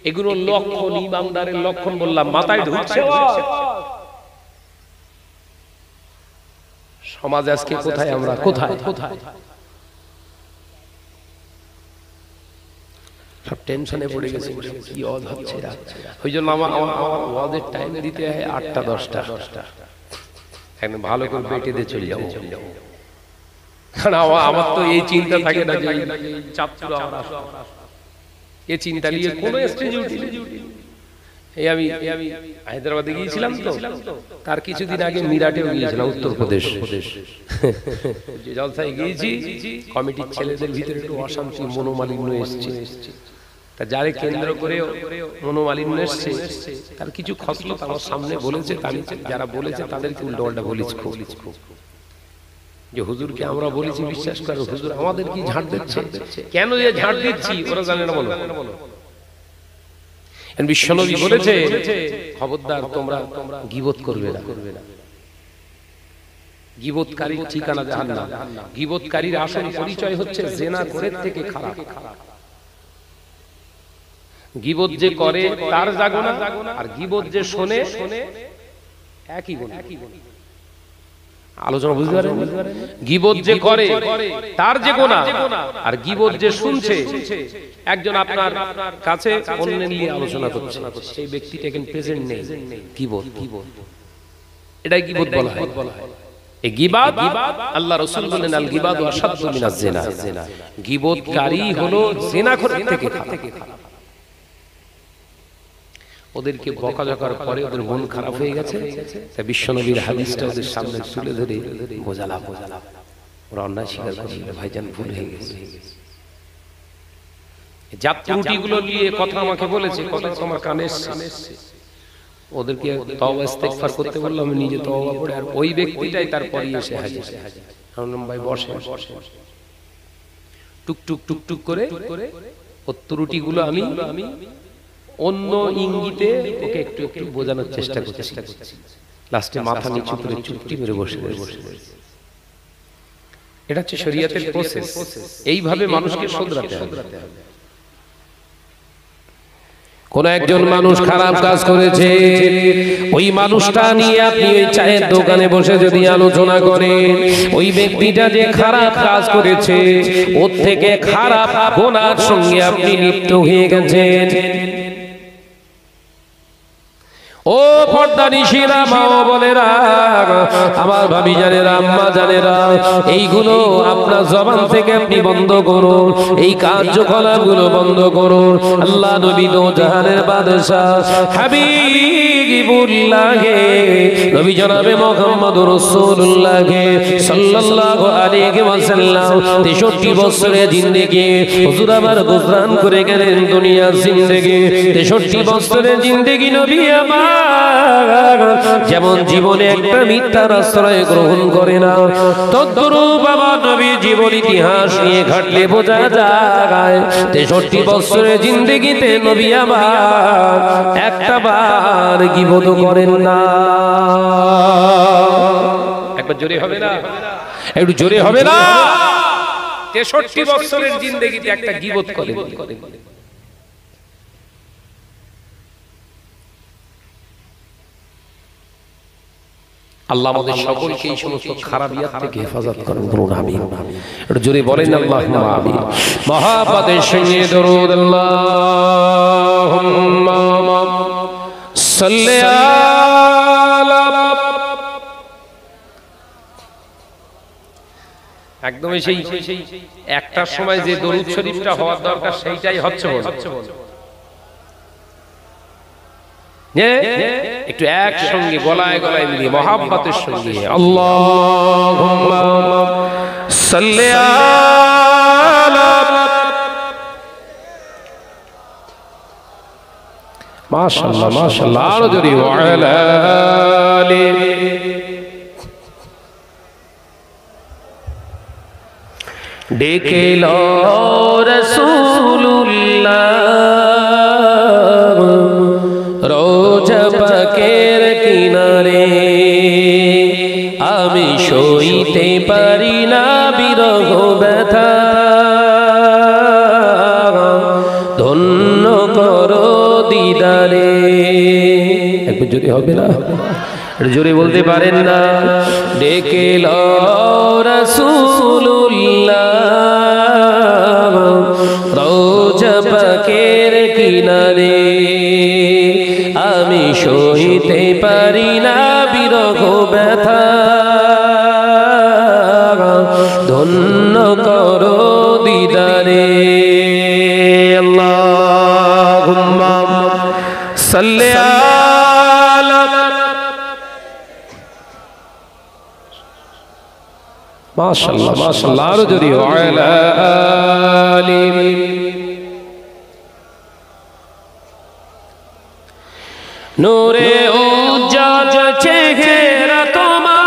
এগুলো লক্ষণ, ঈমানদারের লক্ষণ বললাম, মাথায় ঢুকছে। সমাজ আজকে কোথায়, আমরা কোথায়? সব টেনশনে পড়ে গেছে, কি ওয়াজ হচ্ছে। ওই জন্য আমার ওয়াজের টাইম দিতে হয় 8টা 10টা, একদম ভালো করে বেটে দিয়ে চলে যাবো। কারণ আমার তো এই চিন্তা থাকে না যে এই চিন্তা নিয়ে কোনো স্টেজে উঠি। আমি হায়দ্রাবাদে গিয়েছিলাম, তো তার কিছুদিন আগে মিরাটেও গিয়েছিলাম, উত্তরপ্রদেশ। জলসায় গিয়েছি, কমিটির ছেলেদের ভিতরে একটু অশান্তি, মনোমালিন্য এসেছে। তা যারে কেন্দ্র করে মনোমালিন্য এসছে তার কিছু খসলত আমার সামনে বলেছে, আমি যারা বলেছে তাদেরকে উল্টোপাল্টা বলেছি খুব, যে হুজুরকে আমরা বলেছি বিশ্বাস করো, হুজুর আমাদের কি ঝাড় দিচ্ছে, কেন যে ঝাড় দিচ্ছি ওরা জানে না। বলো বিশ্বনবী বলেছে খবরদার তোমরা গীবত করবে না, গীবতকারীর ঠিকানা জাহান্নাম। গীবতকারীর আসল পরিচয় হচ্ছে জেনা করে থেকে খারাপ। গীবত যে করে তার জাগনা, আর গীবত যে শোনে একই গুণ। আলোচনা বুঝতে পারেন? গীবত যে করে তার যে গুনাহ, আর গীবত যে শুনছে, একজন আপনার কাছে অন্য নিয়ে আলোচনা করছে, সেই ব্যক্তিটা এখন প্রেজেন্ট নেই, গীবত। এটাই গীবত বলা হয়। এই গীবত আল্লাহ রাসূল বলেন আল গীবাতু আশাদ্দু মিনাজ জিনা, গীবতকারী হলো জিনাখোরের থেকে খারাপ। ওদেরকে বকাঝকার পরে ওদের মন খারাপ হয়ে গেছে, তাই বিশ্বনবীর হাদিসটা ওদের সামনে তুলে ধরে বোঝালাম, ওরা অন্যায় স্বীকার করছিল, ভাইজান ভুল হয়ে গেছে। জাত ত্রুটিগুলো নিয়ে কথা আমাকে বলেছে, কথা তোমার কানে এসেছে, ওদেরকে তওবা ইস্তেগফার করতে বললাম, আমি নিজে তওবা পড়ে, আর ওই ব্যক্তিটাই তারপরই এসে হাজির। বললাম ভাই বসে, টুকটুক টুকটুক করে ও ত্রুটিগুলো আমি অন্য ইঙ্গিতে ওকে একটু একটু বোঝানোর চেষ্টা করছি। লাস্টে মাথা নিচু করে চুপটি মেরে বসে। এটা হচ্ছে শরীয়তের প্রসেস, এইভাবে মানুষকে শুধরাতে হবে। কোন একজন মানুষ খারাপ কাজ করেছে, ওই মানুষটা নিয়ে আপনি ওই চায়ের দোকানে বসে যদি আলোচনা করেন, ওই ব্যক্তিটা যে খারাপ কাজ করেছে ওর থেকে খারাপ গুনার সঙ্গে আপনি লিপ্ত হয়ে গেছেন। ও পর্দানিশীরা মা ও বোনেরা, আমার ভাবি জানেরা, আম্মা জানেরা, এইগুলো আপনার জবান থেকে আপনি বন্ধ করুন, এই কার্যকলাপগুলো বন্ধ করুন। আল্লাহ নবী দো জাহানের বাদশা হাবিবুল্লাহ নবী জনাবে মুহাম্মদুর রাসূলুল্লাহ সাল্লাল্লাহু আলাইহি ওয়াসাল্লাম 63 বছরের জিন্দেগি হুজুর আমার গুজরান করে গেলেন দুনিয়ার জিন্দেগি। 63 বছরের জিন্দেগি নবী আমার যেমন জীবনে একটা মিথ্যার আশ্রয় গ্রহণ করে না, তদ্রূপ বাবা নবী জীবন ইতিহাস নিয়ে ঘাটলে বোঝা যায় 63 বছরের জিন্দেগিতে নবী আমার একটা বার গীবত করেন না। একবার জোরে হবে না? একটু জোরে হবে না? 63 বছরের জিন্দেগিতে একটা গীবত করেন। আল্লাহ আমাদের সকলকে এই সমস্ত খারাপিয়াত থেকে হেফাজত করেন, বলুন আমিন। একটু জোরে বলেন আল্লাহুম্মা আমিন। মহাব্বতের সঙ্গে দরুদ আল্লাহুম্মা সাল্লি আলা, একদমই সেই একটার সময় যে দরুদ শরীফটা হওয়ার দরকার সেইটাই হচ্ছে। একটু একসঙ্গে গলায় গলায় মিলিয়ে মহাব্বতের সঙ্গে আল্লাহুম্মা সাল্লি আলা, মাশাআল্লাহ মাশাআল্লাহ, আরো জোরে ওয়া আলা আলি। ডেকে লো রাসূলুল্লাহ রোজা পাকের কিনারে, আমি সইতে পারি না বিরহ ব্যথা, ধন্য করো দিদারে। একবার জোরে হবে না? জোরে বলতে পারেন না? ডেকে লো রাসূলুল্লাহ রোজা পাকের কিনারে, আমি সইতে পারি না বিরহ ব্যথা, ধন্য করো দিদারে। আল্লাহুম্মা সাল্লি আলা, মাশাআল্লাহ মাশাআল্লাহ, আরো জোরে ওয়া আলা আলি। নূরে উজ্জ্বল চেহারা তোমার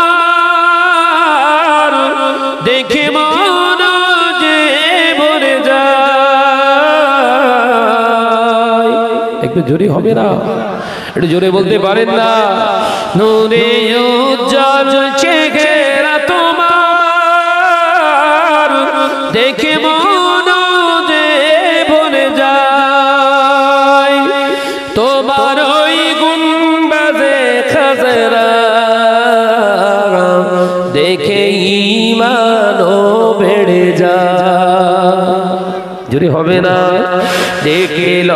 দেখে মন যে ভরে যায়। একটু জোরে হবে না? একটু জোরে বলতে পারেন না? নূরে উজ্জ্বল চেহারা তোমার দেখে মন যে ভরে যায়। তোমার ওই গুম্বাজে খাজরা দেখে ঈমানও বেড়ে যায়। জোরে হবে না? দেখিল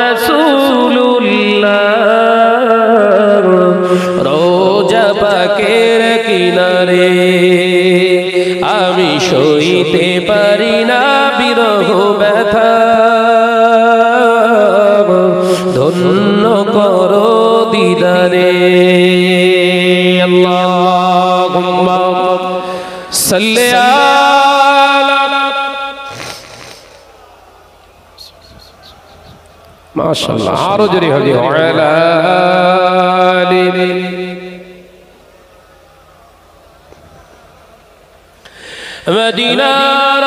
রাসূলুল্লাহ রোজা পাকের কিনারে, আমি সইতে পারি না বিরহ ব্যথা, ধন্য করো দিদারে। আল্লাহুম্মা সাল্লি আলা মাশাআল্লাহ, আরো জোরে হবে ওয়ালা আলি মদিনার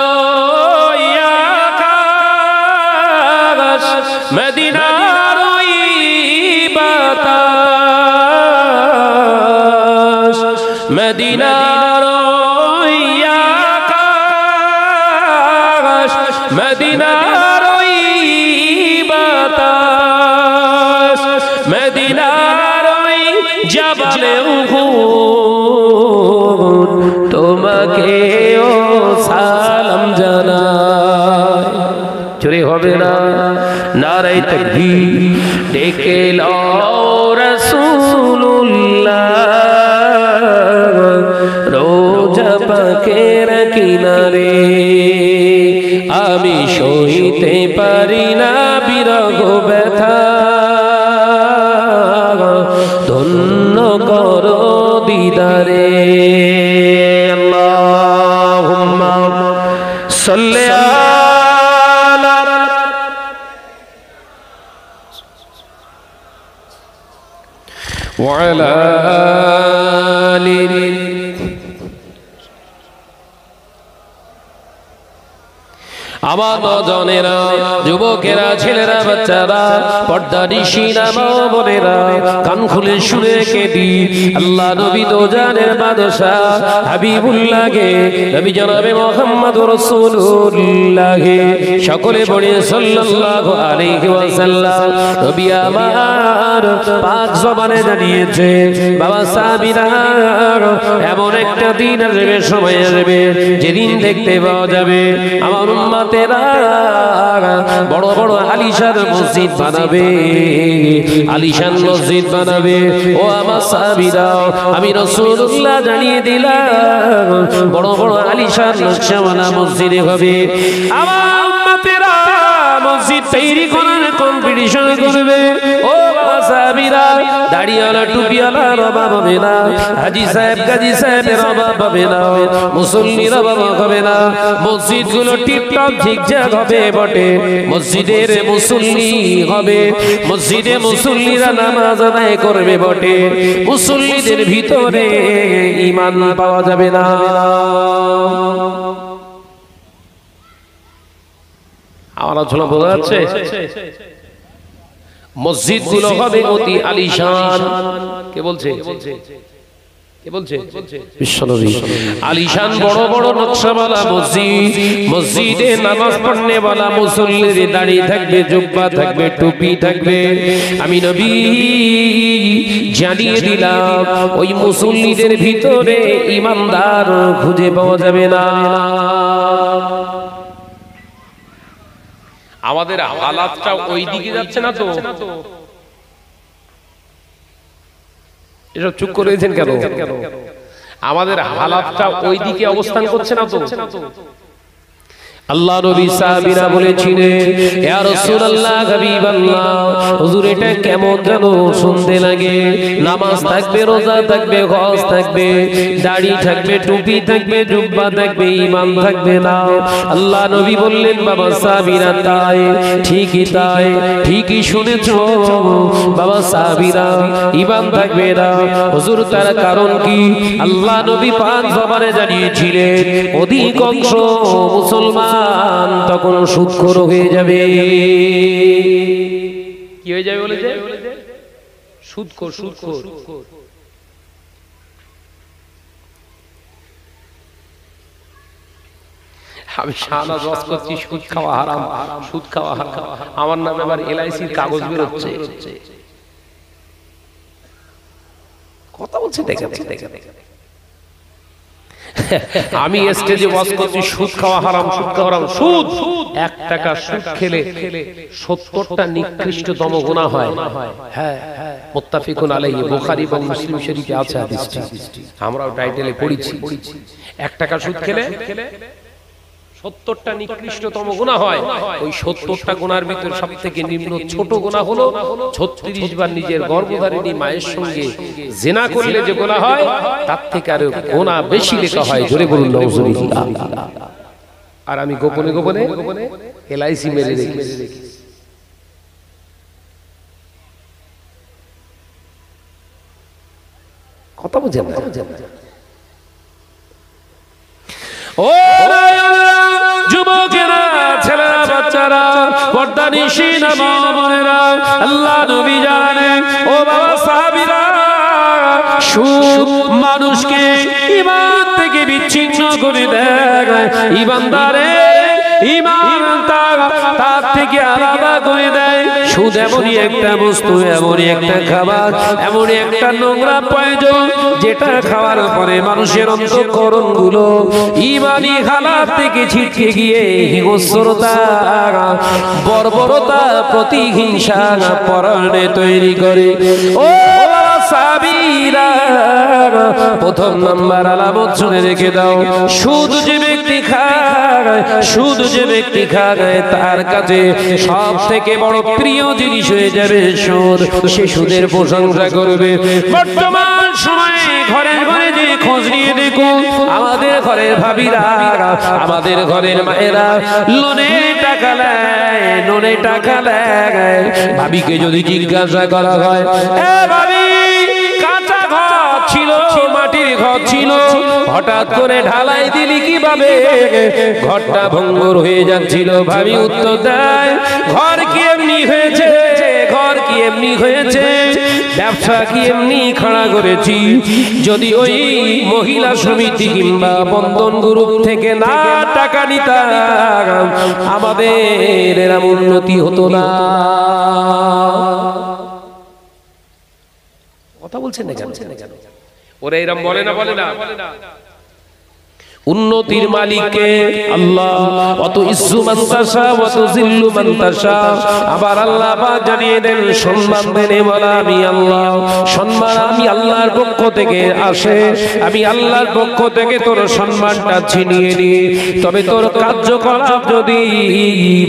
আকাশ, মদিনার বাতাস, মদিনার আকাশ, মদিনার বাতাস, মদিনার জাবালে উহুদ তোমাকে ও সালাম জানাই। চুরি হবে না? নারায়ে তাকবীর। ডেকে লও রাসূলুল্লাহ রোজা পাকের কিনারে, আমি সইতে পারি না বিরহ ব্যথা, ধন্য করো দিদারে। আল্লাহুম্মা সাল্লি আলা ওয়া আলা আলি। আমার নজনেরা, যুবকেরা, ছেলেরা, বাচ্চারা, পর্দানিশীনা মা বোনেরা, কান খুলে শুনে কেঁদি। আল্লাহ নবী তো জানের বাদশাহ হাবিবুল্লাহকে, নবী জনাবে মুহাম্মদুর রাসূলুল্লাহকে সকলে পড়ে সাল্লাল্লাহু আলাইহি ওয়াসাল্লাম। নবী আমার পাক জবানে জানিয়েছে, বাবা সাহাবীরা, এমন একটা দিন আসবে, সময় আসবে, যেদিন দেখতে পাওয়া যাবে আমার উম্মত বড় বড় আলিশান মসজিদ বানাবে, আলিশান মসজিদ বানাবে। ও আমার সাহাবীরা, আমি রাসূলুল্লাহ জানিয়ে দিলাম, বড় বড় আলিশান নকশাওয়ালা মসজিদ হবে। আমার উম্মতেরা মসজিদ তৈরি করার কম্পিটিশন করবে। ও সাহাবীরা, দাড়িওয়ালা টুপিওয়ালার অভাব হবে না, হাজী সাহেব গাজী সাহেবের অভাব হবে না, মুসল্লির অভাব হবে না। মসজিদগুলো টিপটপ ঝিকঝাক হবে বটে, মসজিদের মুসল্লি হবে, মসজিদে মুসল্লিরা নামাজ আদায় করবে বটে, মুসল্লিদের ভিতরে ঈমান পাওয়া যাবে না। আমার আলোচনা বোঝা যাচ্ছে? মসজিদ গুলো হবে অতি আলিশান। কে বলছে? কে বলছে? বিশ্বনবী। আলিশান বড় বড় নকশাওয়ালা মসজিদ, মসজিদে নামাজ পড়নে ওয়ালা মুসল্লির দাড়ি থাকবে, জুব্বা থাকবে, টুপি থাকবে। আমি নবী জানিয়ে দিলাম, ওই মুসল্লিদের ভিতরে ঈমানদার খুঁজে পাওয়া যাবে না। আমাদের হালাতটা ওই দিকে যাচ্ছে না তো? এসব চুপ করেছেন কেন? আমাদের হালাতটা ওই দিকে অবস্থান করছে না তো? আল্লাহ নবী সাহাবীরা বলেছিলেন, ইয়া রাসূলুল্লাহ, হাবিবাল্লাহ, হুজুর এটা কেমন যেন শুনতে লাগে। নামাজ থাকবে, রোজা থাকবে, হজ থাকবে, দাড়ি থাকবে, টুপি থাকবে, জুব্বা থাকবে, ঈমান থাকবে না। আল্লাহ নবী বললেন, বাবা সাহাবীরা তাই, ঠিকই তাই, ঠিকই শুনেছো বাবা সাহাবীরা, ঈমান থাকবে না। হুজুর তার কারণ কি? আল্লাহ নবী পাক জবানে জানিয়েছিলেন, অধিকাংশ মুসলমান তখন সুদখোর হয়ে যাবে। কি হয়ে যাবে বলেছে? সুদখোর। সুদখোর আমি শাহনাজ ওয়াজ করছি, সুদ খাওয়া হারাম, সুদ খাওয়া হারাম। আমার নামে আবার এলআইসির কাগজ বেরোচ্ছে। কথা বলছে দেখে আমি স্টেজে ওয়াজ করছি, সুদ খাওয়া হারাম, সুদ খাওয়া হারাম। সুদ, 1 টাকা সুদ খেলে 70টা নিকৃষ্টতম গুনাহ হয়। হ্যাঁ, মুত্তাফিকুন আলাইহি, বুখারী এবং মুসলিম শরীফে আছে হাদিসটি, আমরাও টাইটেলে পড়েছি। 1 টাকা সুদ খেলে 70টা নিকৃষ্টতম গুনাহ হয়। ওই 70টা গুনার ভিতর সবথেকে নিম্ন ছোট গুনাহ হলো 36 বার নিজের গর্ভধারিণী মায়ের সঙ্গে জিনা করলে যে গুনাহ হয়, তার থেকে আরো গুনাহ বেশি লেখা হয়। জোরে বলুন নাউজুবিল্লাহ। আর আমি গোপনে গোপনে এলআইসি মেরে রেখেছি। কথা বুঝেন না? ও যুবকেরা, ছেলেরা, বাচ্চারা, পর্দানিশীন মা বোনেরা, আল্লাহ নবী জানেন, ও বাবা সাহাবীরা, সুদ মানুষকে ঈমান থেকে বিচ্ছিন্ন করে দেয়। ঈমানদারে ঈমান তার থেকে আলাদা করে দেয়। সুদ এমনই একটা বস্তু, এমনই একটা খাবার, এমনই একটা নোংরা প্রয়োজন, যেটা খাওয়ার পরে মানুষের অন্তঃকরণ গুলো ঈমানি হালাত থেকে ছিটকে গিয়ে হিংস্রতা, বর্বরতা, প্রতিহিংসা পরাণে তৈরি করে। ও সাহাবীরা, প্রথম নাম্বার আলামত শুনে রেখে দাও, সুদ যে ব্যক্তি খায়, সুদ যে ব্যক্তি খায়, তার কাছে সব থেকে বড় প্রিয় জিনিস হয়ে যাবে সুদ। সে সুদের প্রশংসা করবে। বর্তমান সময়ে ঘরে ঘরে যে খোঁজ নিয়ে দেখুন, আমাদের ঘরের ভাবিরা, আমাদের ঘরের মায়েরা লোনে টাকা নেয়, লোনে টাকা নেয়। ভাবিকে যদি জিজ্ঞাসা করা হয়, এ ভাবি, কাঁচা ঘর ছিল, মাটির ঘর ছিল, হঠাৎ করে ঢালাই দিলি কিভাবে? ঘরটা ভঙ্গুর হয়ে যাচ্ছিল। ভাবি উত্তর দেয়, ঘর কি এমনি হয়েছে? ঘর কি এমনি হয়েছে? ব্যবসা কি এমনি খাড়া করেছি? যদি ওই মহিলা সমিতি কিংবা বন্ধন গ্রুপ থেকে না টাকা নিতাম, আমাদের এরম উন্নতি হতো না। কথা বলছেন না কেন? ওরা এরম বলে না, বলে না। উন্নতির মালিককে আল্লাহ, অত ইজ্জু মান তাশা ওয়া তুযিল্লু মান তাশা। আবার আল্লাহ পাক জানিয়ে দেন, সম্মান দেনে বলা আমি আল্লাহ। সম্মান আমি আল্লাহর পক্ষ থেকে আসে। আমি আল্লাহর পক্ষ থেকে তোর সম্মানটা ছিনিয়ে নিই। তবে তোর কার্যকলাপ যদি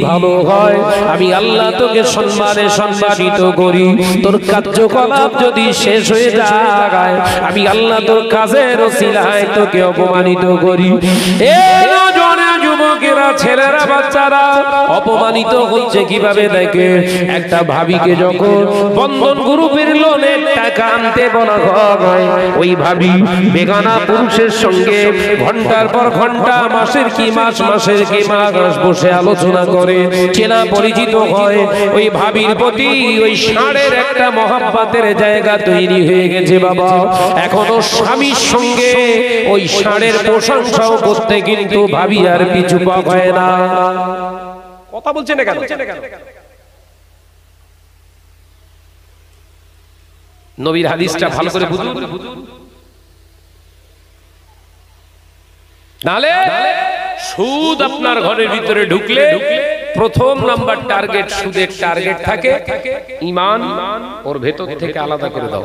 ভালো হয়, আমি আল্লাহ তোকে সম্মানে সম্মানিত করি। তোর কার্যকলাপ যদি শেষ হয়ে যায়, আমি আল্লাহ তোর কাজের ওসিলায় তোকে অপমানিত করি। যুবকেরা, ছেলেরা, বাচ্চারা অপমানিত হচ্ছে কিভাবে দেখে? একটা ভাবিকে যখন বন্ধন গ্রুপের লোনের টাকা আনতে বলা হয়, ওই ভাবি বেগানা পুরুষের সঙ্গে ঘন্টার পর ঘন্টা, মাসের কি মাস, মাসের কি মাস বসে আলোচনা করে, চেনা পরিচিত হয়। ওই ভাবির প্রতি ওই ষাঁড়ের একটা মহাব্বতের জায়গা তৈরি হয়ে গেছে বাবা। এখনো স্বামীর সঙ্গে ওই ষাঁড়ের প্রশংসাও করতে কিন্তু ভাবি আর পিছু পা হয় না। কথা বলছেন না কেন? নবীর হাদিসটা ভালো করে বুঝুন, নালে সুদ আপনার ঘরের ভিতরে ঢুকলে প্রথম নাম্বার টার্গেট, সুদের টার্গেট থাকে ঈমান, ওর ভেতর থেকে আলাদা করে দাও,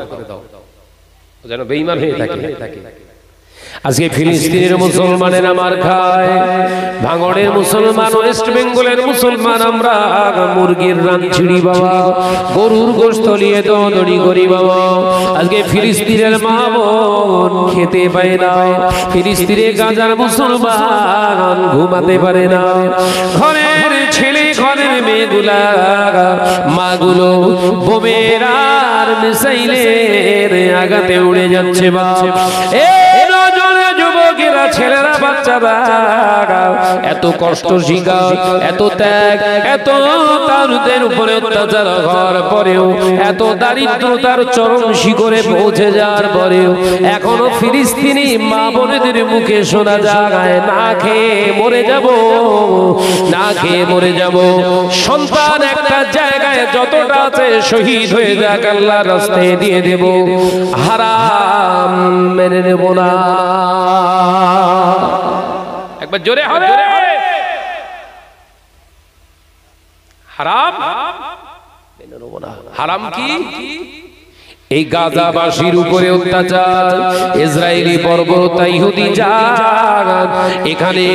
যেন বেঈমান হয়ে থাকে। আজকে ফিলিস্তিনের মুসলমানেরা মার খায়, ভাঙড়ের মুসলমান, ওয়েস্ট বেঙ্গলের মুসলমান আমরা মুরগির রান ছিড়ি বাবা, গরুর গোশত নিয়ে দৌড়ি করি বাবা। আজকে ফিলিস্তিনের মা বোন খেতে পায় না, ফিলিস্তিনে গাজার মুসলমান ঘুমাতে পারে না, ঘরের ছেলে ঘরের মেয়েগুলা মাগুলো বোমের আর মিসাইলের আঘাতে উড়ে যাচ্ছে বাবা। যুবকেরা, ছেলেরা, বাচ্চারা এত কষ্ট শিখা, এত ত্যাগ, এত তাদের উপরে অত্যাচার হওয়ার পরেও, এত দারিদ্রতার চরম শিখরে পৌঁছে যাওয়ার পরেও এখনো ফিলিস্তিনি মা বোনেদের মুখে শোনা যায় না খেয়ে মরে যাব, না খেয়ে মরে যাব। সন্তান একটা জায়গায় যতটা আছে শহীদ হয়ে যাক, আল্লাহর রাস্তায় দিয়ে দেব, হারাম মেনে নেব না। একবার জোরে হবে, হারাম মেনে নেব না। হারাম কি? এই গাজাবাসীর উপরে অত্যাচার, ইসরায়েলি বর্বরতা, ইহুদি জাত এখানে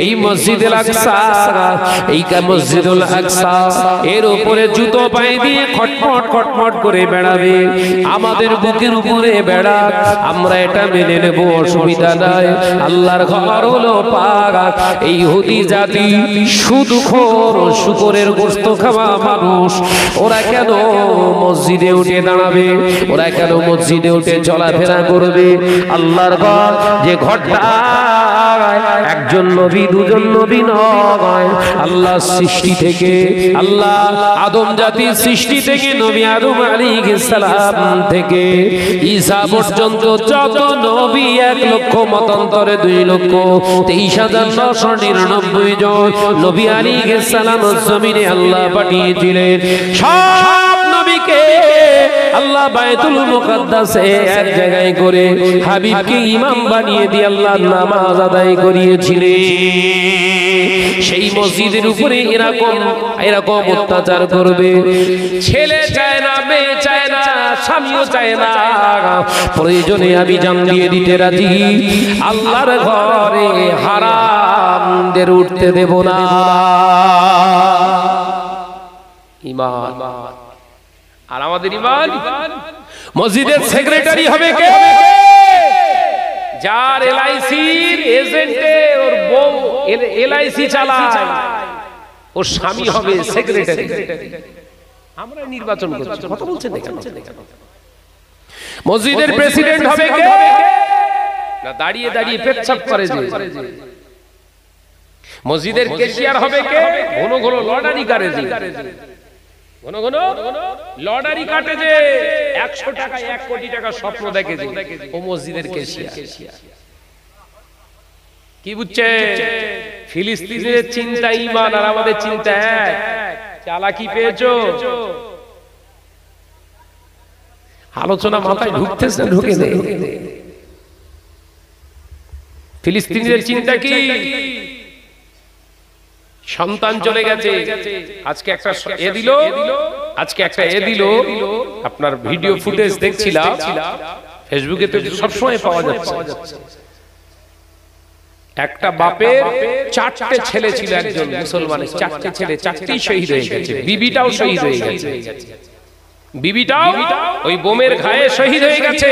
এই মসজিদুল আকসা, এই মসজিদুল আকসা এর উপরে জুতো পায়ে দিয়ে খটমট খটমট করে বেড়াবে, আমাদের বুকের উপরে বেড়া, আমরা এটা মেনে নেব, অসুবিধা নাই। আল্লাহর ঘর হলো পাক, এই ইহুদি জাতি সুদখোর, শুকরের গোশত খাওয়া মানুষ, ওরা কেন মসজিদে উঠে দাঁড়াবে? ওরা কেন মসজিদে উঠে চলাফেরা করবে? আল্লাহর ঘর, যে ঘরটা একজন নবী দুজন নবী নয়, আল্লাহ সৃষ্টি থেকে, আল্লাহ আদম জাতির সৃষ্টি থেকে, নবী আদম আলাইহিস সালাম থেকে ঈসা পর্যন্ত যত নবী, 1 লক্ষ মতান্তরে 2,23,999 জন নবী আলাইহিস সালাম জমিনে আল্লাহ পাঠিয়েছিলেন। সব নবীকে আল্লাহ বাইতুল মুকাদ্দাসে এক জায়গায় করে হাবিবকে ইমাম বানিয়ে দিয়ে আল্লাহ নামাজ আদায় করিয়েছিলেন। সেই মসজিদের উপরে এরকম অত্যাচার করবে, ছেলে চায় না, মেয়ে চায় না, স্বামীও চায় না, প্রয়োজনে আমি জান দিয়ে দিতে রাজি, আল্লাহর ঘরে হারামদের উঠতে দেব না। ঈমান। আর আমাদের ঈমান, মসজিদের সেক্রেটারি হবে কে? যার এলআইসির এজেন্টে ওর বউ এলআইসি চালায়, ওর স্বামী হবে সেক্রেটারি। আমরা নির্বাচন করছি, কথা বলছেন দেখেন। মসজিদের প্রেসিডেন্ট হবে কে? না দাঁড়িয়ে দাঁড়িয়ে পেচ্ছাপ করে যে। মসজিদের ক্যাশিয়ার হবে কে? ঘন ঘন লটারি কাটে যে, ঘন ঘন লটারি কাটে যে, 100 টাকা 1 কোটি টাকা স্বপ্ন দেখে যে, ও মসজিদের ক্যাশিয়ার। কি বুঝছে? ফিলিস্তিনের চিন্তা ঈমান আর আমাদের চিন্তা এক। চালাকি পেয়েছো? আলোচনা মাথায় ঢুকতেছে, ঢুকে নেই। ফিলিস্তিনের চিন্তা কি? সন্তান চলে গেছে, আজকে একটা এ দিল, আজকে একটা এ দিল, আপনার ভিডিও ফুটেজ দেখছিলাম ফেসবুকে, তো সবসময় পাওয়া যাচ্ছে। একটা বাপের 4টে ছেলে ছিল, একজন মুসলমানের 4টে ছেলে, 4টি শহীদ হয়ে গেছে, বিবিটাও শহীদ হয়ে গেছে, বিবিটাও ওই বোমের ঘায়ে শহীদ হয়ে গেছে।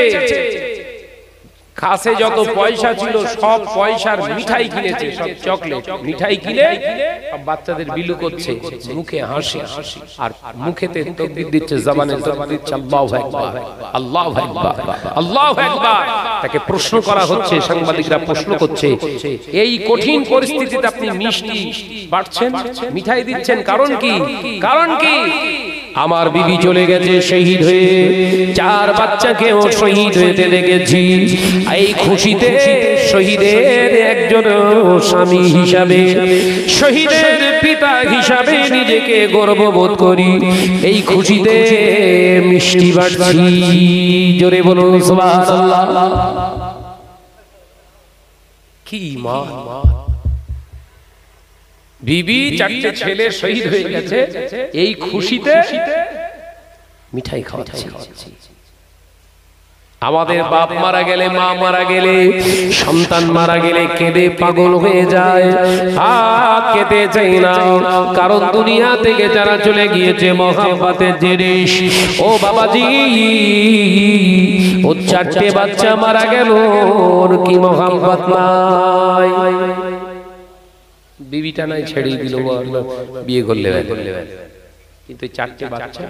কাছে যত পয়সা ছিল সব পয়সার মিঠাই কিনেছে, সব চকলেট মিঠাই কিনে সব বাচ্চাদের বিলু করছে, মুখে হাসি আর মুখেতে তাকবীর দিচ্ছে, জবানে তাকবীর দিচ্ছে, আল্লাহু আকবার, আল্লাহু আকবার, আল্লাহু আকবার। তাকে প্রশ্ন করা হচ্ছে, সাংবাদিকরা প্রশ্ন করছে, এই কঠিন পরিস্থিতিতে আপনি মিষ্টি বাড়ছেন, মিঠাই দিচ্ছেন, কারণ কি? কারণ কি? আমার বিবি চলে গেছে শহীদ হয়ে, 4 বাচ্চাকেও শহীদ হতে দেখেছি। এই খুশিতে শহীদের একজন স্বামী হিসাবে, শহীদের পিতা হিসাবে নিজেকে গর্ববোধ করি। এই খুশিতে মিষ্টি বাড়ছি, জোরে বলুন সুবহানাল্লাহ। কি ঈমান! বিবি 4টে ছেলে শহীদ হয়ে গেছে, এই খুশিতে মিঠাই খাওয়াচ্ছি। আমাদের বাপ মারা গেলে, মা মারা গেলে, সন্তান মারা গেলে কেঁদে পাগল হয়ে যায়, আর কেঁদে চাই না। কারণ দুনিয়া থেকে যারা চলে গিয়েছে মহব্বতের জিনিস। ও বাবাজি, ও 4টে বাচ্চা মারা গেল, ওর কি মহব্বত নাই? বিবিটা নাই ছেড়ে দিল, বিয়ে করলে কিন্তু 4টে বাচ্চা।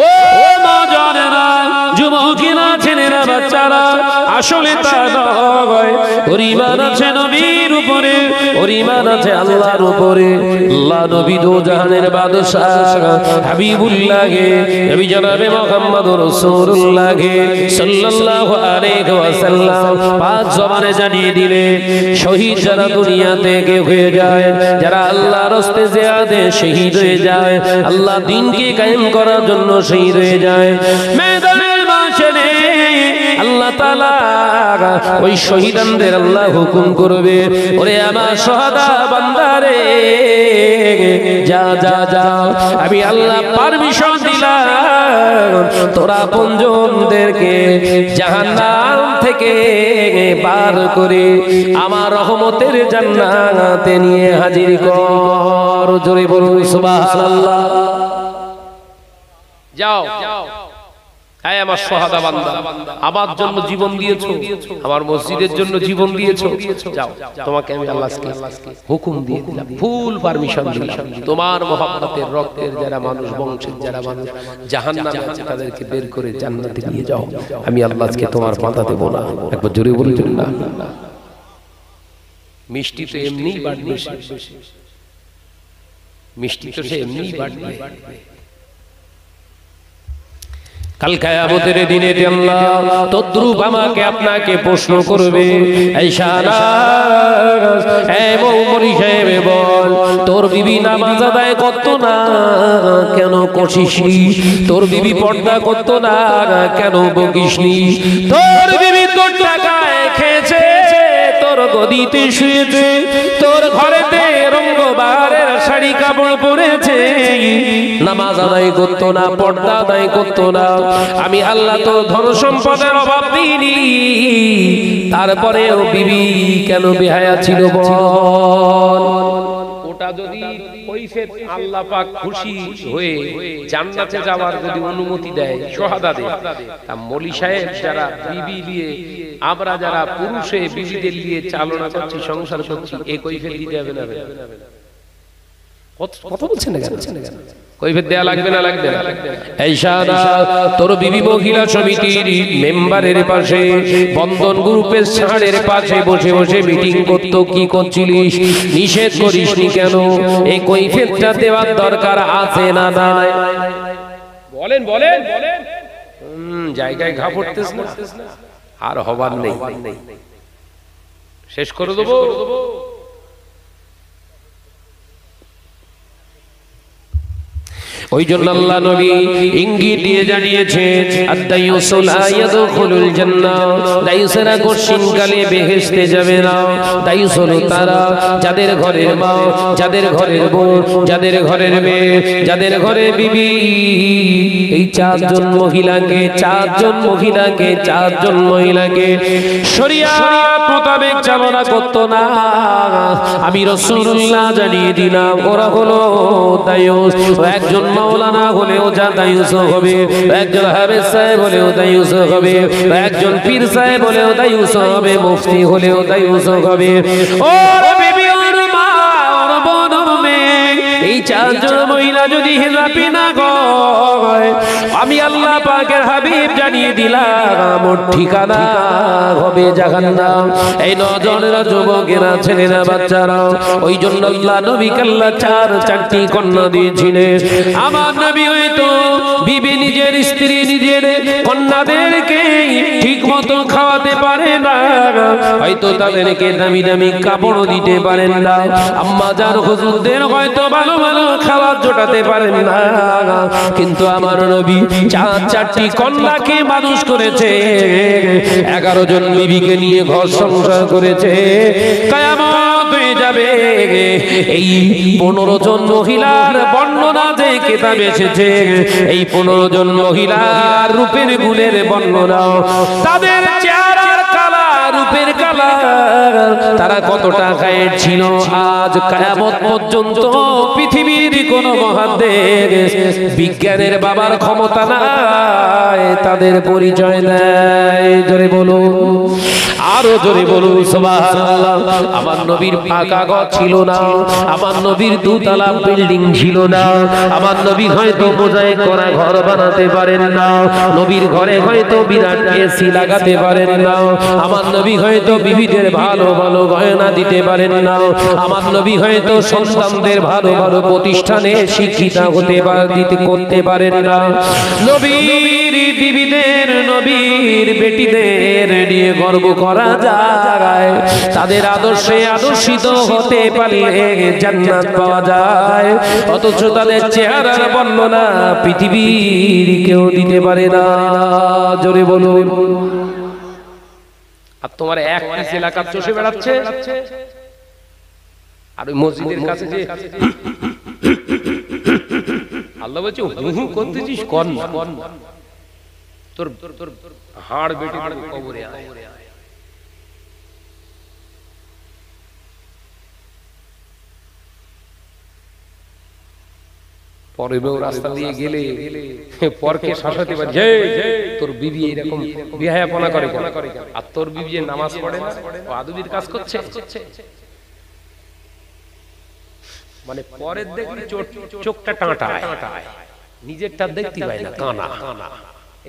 ও মা জানেরা, যুবকেরা, ছেলেরা, বাচ্চারা, আসলে তা নয়। ওর ঈমান আছে নবীর উপরে, ওর ঈমান আছে আল্লাহর উপরে। আল্লাহ নবী দো জাহানের বাদশাহ হাবিবুল্লাহ নবী জনাবে মুহাম্মদুর রাসূলুল্লাহ সাল্লাল্লাহু আলাইহি ওয়াসাল্লাম পাঁচ জবানে জানিয়ে দিলে, শহীদ যারা দুনিয়া থেকে হয়ে যায়, যারা আল্লাহর রাস্তায় জিহাদে শহীদ হয়ে যায়, আল্লাহ দ্বীনকে কায়েম করার জন্য শহীদ হয়ে যায়, ময়দানের মাঝে আল্লাহ তাআলা ওই শহীদদের আল্লাহ হুকুম করবে, ওরে আমার শাহাদা বান্দারে, যা যা যা, আমি আল্লাহ পারমিশন দিলাম, তোরা আপনজনদেরকে জাহান্নাম থেকে পার করে আমার রহমতের জান্নাতে নিয়ে হাজির কর। জোরে বলুন সুবহানাল্লাহ। যাও, হ্যাঁ আমার শাহাদা বান্দা, আমার জন্য জীবন দিয়েছো, আমার মসজিদের জন্য জীবন দিয়েছো, যাও, তোমাকে আমি আল্লাহকে হুকুম দিয়ে দিলাম, ফুল পারমিশন দিলাম, তোমার মহব্বতের রক্তের যারা মানুষ, বংশের যারা মানুষ জাহান্নামে আছে তাদেরকে বের করে জান্নাতে নিয়ে যাও, আমি আল্লাহকে তোমার বাধা দেব না। একবার জোরে বলুন না। মিষ্টি তো এমনিই বাড়বে, মিষ্টি তো সে এমনিই বাড়বে। কাল কিয়ামতের দিনে আল্লাহ তদ্রুপ আমাকে আপনাকে প্রশ্ন করবে, এই শাহনাজ, এই মৌমনি সাহেব বল, তোর বিবি নামাজ আদায় করতো না কেন কষিসনি? তোর বিবি পর্দা করতো না কেন বকিসনি? তোর বিবি তোর টাকায় খেয়েছে, তোর গদিতে শুয়েছে, তোর ঘরেতে রঙ্গবারের শাড়ি কাপড় পরেছে, নামাজ আদায় করতো না, পর্দা আদায় করতো না, আমি আল্লাহ তো ধন সম্পদের অভাব দিইনি, তারপরেও বিবি কেন বেহায়া ছিল বল? ওটা যদি কৈফিয়ত আল্লাহ পাক খুশি হয়ে জান্নাতে যাওয়ার যদি অনুমতি দেয়, শাহাদা দেয়, তা মৌলী সাহেব যারা বিবি দিয়ে, আমরা যারা পুরুষে বিবিদের নিয়ে চালনা করছি, সংসার করছি, এই কৈফিয়ত দিতে হবে না? কথা বলছেন না কেন? কৈফিয়ত দেয়া লাগবে না? লাগবে না। এই শাহনাজ, তোর বিবি মহিলা সমিতির মেম্বারের পাশে, বন্ধন গ্রুপের ছাড়ের পাশে বসে বসে মিটিং করতো, কি করছিলিস? নিষেধ করিসনি কেন? এই কৈফিয়তটা দেওয়ার দরকার আছে না নাই? বলেন বলেন। জায়গায় ঘা পড়তেছ না, আর হবার নেই, শেষ করে দেবো। ওই জন্য আল্লাহ নবী ইঙ্গিত দিয়ে জানিয়েছে, আদ-দায়ুসু লা ইয়াদখুলুল জান্নাহ, দায়ুসেরা কোশ্চিনকালে বেহেশতে যাবে না। দায়ুস হলো তারা যাদের ঘরের মা, যাদের ঘরের বোন, যাদের ঘরের মেয়ে, যাদের ঘরে বিবি, এই চারজন মহিলাকে শরীয়ত মোতাবেক চালনা করতো না। আমি রাসূলুল্লাহ জানিয়ে দিলাম, ওরা হলো দায়ুস। একজন মাওলানা হলেও যা দায়ুস হবে, একজন হাফেজ সাহেব হলেও দায়ুস হবে, একজন পীর সাহেব হলেও দায়ুস হবে, মুফতি হলেও দায়ুস হবে। ও বিবি, ওর মা, ওর বোন, ওর মেয়ে, এই চারজন মহিলা যদি হিজাবি না হয়, আমি আল্লাহ পাকের হাবিব জানিয়ে দিলাম, ওর ঠিকানা হবে জাহান্নাম। এই নজনেরা, যুবকেরা, ছেলেরা, বাচ্চারা, ওই জন্য আল্লাহ নবীকে আল্লাহ চারটি কন্যা দিয়েছিলেন। আমার নবী হয়তো বিবি নিজের স্ত্রী, নিজের কন্যাদেরকে ঠিক মতো খাওয়াতে পারে না, হয়তো তাদেরকে দামি দামি কাপড় দিতে পারেন না, আম্মা জান হুজুরদের হয়তো ভালো ভালো খাবার জোটাতে পারেন না, কিন্তু আমার নবী চারটি কন্যাকে মানুষ করেছে, 11 জন বিবিকে নিয়ে ঘর সংসার করেছে। কিয়ামত হয়ে যাবে, এই 15 জন মহিলার বর্ণনা যে কিতাবে এসেছে, এই 15 জন মহিলার রূপের গুণের বর্ণনা, তাদের চেহারার কালার, রূপের কালার, তারা কতটা গায়ের ছিল, আজ কিয়ামত পর্যন্ত পৃথিবীর কোন মহাদেশ বিজ্ঞানের বাবার ক্ষমতা নাই তাদের পরিচয় দেয়। জোরে বলুন, আরো জোরে বলুন সুবহানাল্লাহ। আমার নবীর পাকা ঘর ছিল না, আমার নবীর দুতলা বিল্ডিং ছিল না, আমার নবী হয়তো মোজাইক করা ঘর বানাতে পারেন না, নবীর ঘরে হয়তো বিরাট এসি লাগাতে পারেন না, আমার নবী হয়তো বিবিদের ভালো ভালো গয়না দিতে পারেন না, আমার নবী হয়তো সন্তানদের ভালো ভালো প্রতিষ্ঠানে শিক্ষিতা হতে করতে পারেন না। নবীর বিবিদের, নবীর বেটিদের নিয়ে গর্ব করা যায়, তাদের আদর্শে আদর্শিত হতে পারলে জান্নাত পাওয়া যায়। অথচ তাদের চেহারার বর্ণনা পৃথিবীর কেউ দিতে পারে না। জোরে বলুন। আর তোমার এক পিস এলাকা চষে বেড়াচ্ছে, আর ওই মসজিদের কাছে যে আল্লাহ বলছে হুহু করতেছিস কর না, তোর হাড় বেটে কবরে আয়। পরে রাস্তা দিয়ে গেলে পরকে শাসাতে পারে, তোর বিবি এরকম বিহায়াপনা করে, আর তোর বিবি নামাজ পড়ে না, ও আদুবির কাজ করছে। মানে পরের দেখলে চোখটা টাঁটায়, নিজেরটা দেখতে পায় না, কানা।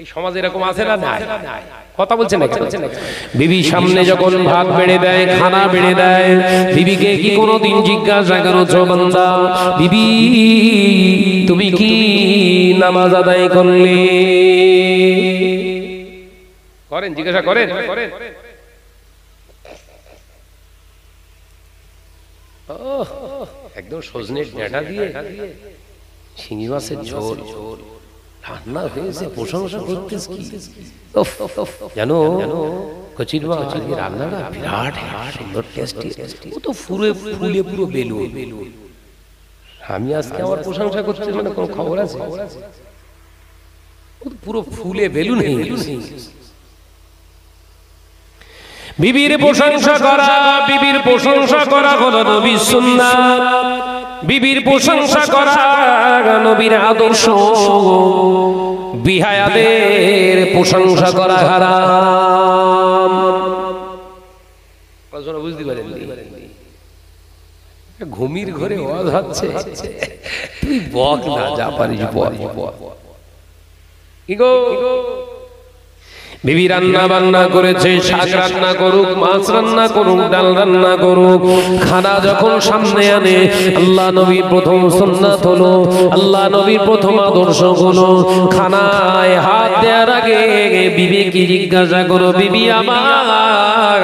এই সমাজে এরকম আছে না? কথা বলছে না? বিবি সামনে যখন ভাত বেড়ে দেয়, খানা বেড়ে দেয়, বিবিকে কি কোনোদিন জিজ্ঞাসা করেছো বান্দা, বিবি তুমি কি নামাজ আদায় করলে? করেন? জিজ্ঞাসা করেন? একদম সজনের ডাঁটা দিয়ে শিঙি মাছের ঝোল রান্না হয়েছে, প্রশংসা করতেছ কি জানো? কচির মা আজকে রান্নাটা বিরাট সুন্দর টেস্টি, ও তো ফুলে পুরো বেলুন। আমি আজকে আমার প্রশংসা করছি মানে কোন খবর আছে? ও তো পুরো ফুলে বেলুন হয়ে গেছে। বিবির প্রশংসা করা, বিবির প্রশংসা করা হলো নবীর সুন্নাত, বিবির প্রশংসা করা নবীর আদর্শ, বিহায়াদের প্রশংসা করা হারাম। বুঝতে পারেন? ঘুমির ঘরে ওয়াজ হচ্ছে, তুই বক না, যা পারিস বল। কি গো, বিবি রান্না বান্না করেছে, শাক রান্না করুক, মাছ রান্না করুক, ডাল রান্না করুক, খানা যখন সামনে আনে, আল্লাহ নবীর প্রথম সুন্নাত হলো, আল্লাহ নবীর প্রথম আদর্শ হলো, খানায় হাত দেওয়ার আগে বিবি কি জিজ্ঞাসা করো, বিবি আমার,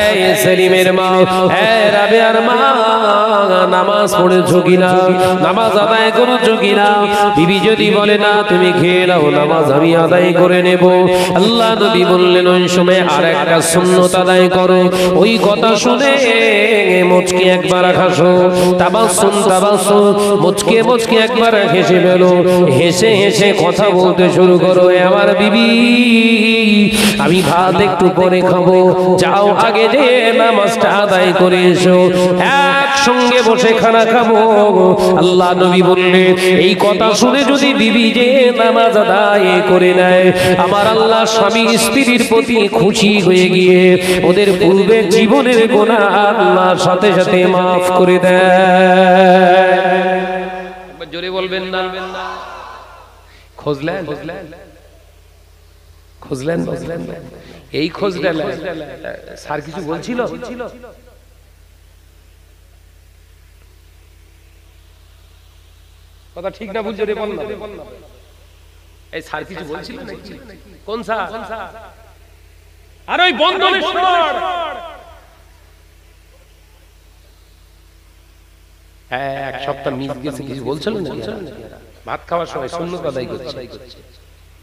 এই সেলিমের মা, এই রাবেয়ার মা, নামাজ পড়েছো কিনা, নামাজ আদায় করেছো কিনা? বিবি যদি বলে না, তুমি খেয়ে নাও, নামাজ আমি আদায় করে নেব। আল্লাহ নবী বললেন ওই সময় আর একটা সুন্নাত আদায় করো। ওই কথা শুনে মুচকি একবার হাসো, তাবাসসুম তাবাসসুম, মুচকি একবার হেসে ফেলো, হেসে হেসে কথা বলতে শুরু করো, আমার বিবি আমি ভাত একটু পরে খাবো, যাও আগে যে নামাজটা আদায় করে এসো, একসঙ্গে বসে খানা খাবো। আল্লাহ নবী বললেন এই কথা শুনে যদি বিবি যে নামাজ আদায় করে নেয়, আমার আল্লাহ স্বামী স্ত্রীর প্রতি খুশি হয়ে গিয়ে ওদের পূর্বের জীবনের গুনাহ আল্লাহর সাথে সাথে মাফ করে দেয়। একবার জোরে বলবেন না? খুঁজলেন এই খোঁজলেন, স্যার কিছু বলছিল? কথা ঠিক না ভুল জোরে বল না। এই স্যার কিছু বলছিল নাকি? কোন স্যার? আর ওই বন্ধনেশ্বর এক সপ্তাহ মিস গেছে, কিছু বলছিল না? ভাত খাওয়ার সময় সুন্নাত আদায় করছে,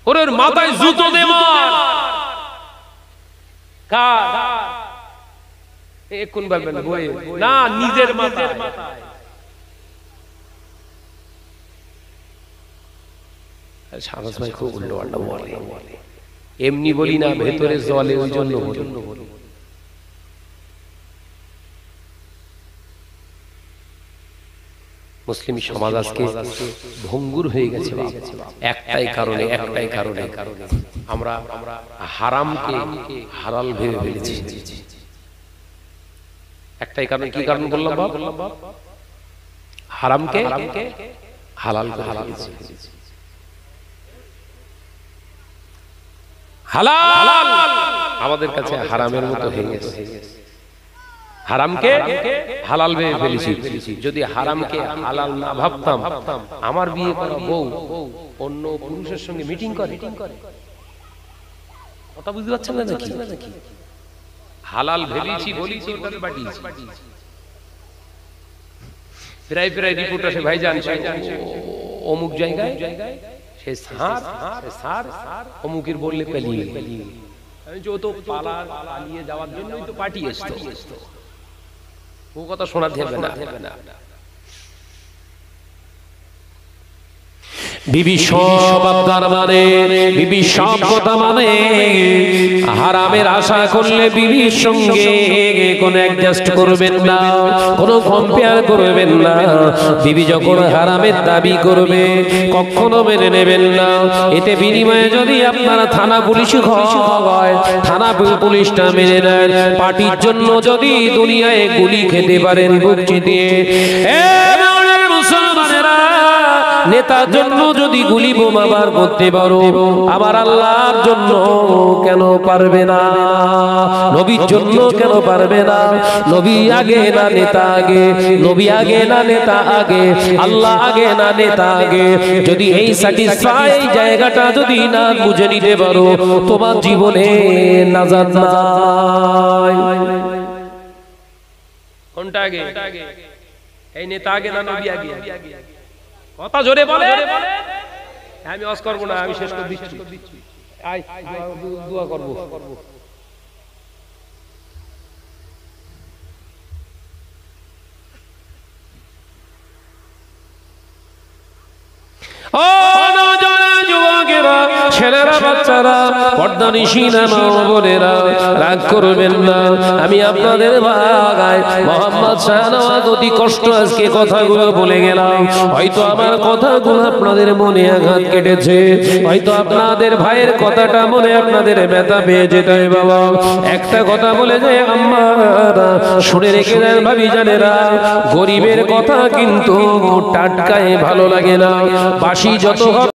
ওর মাথায় জুতো দেওয়া কার? এখন বলবেন না নিজের মাথায়। শাহবাজ ভাই খুব উল্টো পাল্টা বলে, এমনি বলি না, ভেতরে জলে, ওই জন্য বলি। মুসলিম সমাজ আজকে ভঙ্গুর হয়ে গেছে একটাই কারণে, আমরা হারামকে হালাল ভেবে ফেলেছি। একটাই কারণ, কি কারণ বললাম বাপ? হারামকে হালাল করে ফেলেছি। হালাল আমাদের কাছে হারামের মতো হয়ে গেছে। হারামকে হালাল ভেবে ফেলেছি। যদি হারামকে হালাল না ভাবতাম, আমার বিয়ে করা বউ অন্য পুরুষের সঙ্গে মিটিং করে, কথা বুঝতে পারছেন না নাকি? হালাল ভেবেছি বলি তো ওটাকে পাঠিয়েছি। প্রায় রিপোর্ট আসে, ভাইজান অমুক জায়গায় সে সার অমুকের বললে পালিয়ে, ও তো পালিয়ে যাওয়ার জন্যই তো পার্টি এসতো, ও কথা শোনাতে হবে না। বিবি সব আপনার মানে, বিবি সব কথা মানে। হারামের আশা করলে বিবির সঙ্গে কোনো অ্যাডজাস্ট করবেন না, কোনো কম্পেয়ার করবেন না। বিবি যখন হারামের দাবি করবে কখনো মেনে নেবেন না। এতে বিনিময়ে যদি আপনারা থানা পুলিশ হয়, থানা পুলিশটা মেনে নেন, পার্টির জন্য যদি দুনিয়ায় গুলি খেতে পারেন বুক চিতিয়ে, নেতার জন্য যদি গুলি বোমা বার করতে পারো, আবার আল্লাহর জন্য কেন পারবে না? নবীর জন্য কেন পারবে না? নবী আগে না নেতা আগে? নবী আগে না নেতা আগে? আল্লাহ আগে না নেতা আগে? যদি এই স্যাটিসফাই জায়গাটা যদি না বুঝে নিতে পারো, তোমার জীবনে নাজাত নাই। কোনটা আগে? এই নেতা আগে না নবী আগে? কথা জোরে বলে। আমি ওয়াজ করব না, আমি শেষ করে দিচ্ছি। আয় দোয়া করব। ও যুবকেরা, ছেলেরা, বাচ্চারা, পর্দানিশীনা মা বোনেরা, রাগ করবেন না। আমি আপনাদের ভাগায় মোহাম্মদ শাহনওয়াজ অতি কষ্ট আজকে কথাগুলো বলে গেলাম। হয়তো আমার কথাগুলো আপনাদের মনে আঘাত কেটেছে, হয়তো আপনাদের ভাইয়ের কথাটা মনে আপনাদের ব্যথা পেয়ে যেতে হয়। বাবা একটা কথা বলে যায়, আম্মারা শুনে রেখে দেন, ভাবি জানেরা, গরিবের কথা কিন্তু টাটকায় ভালো লাগে না। বাসি যত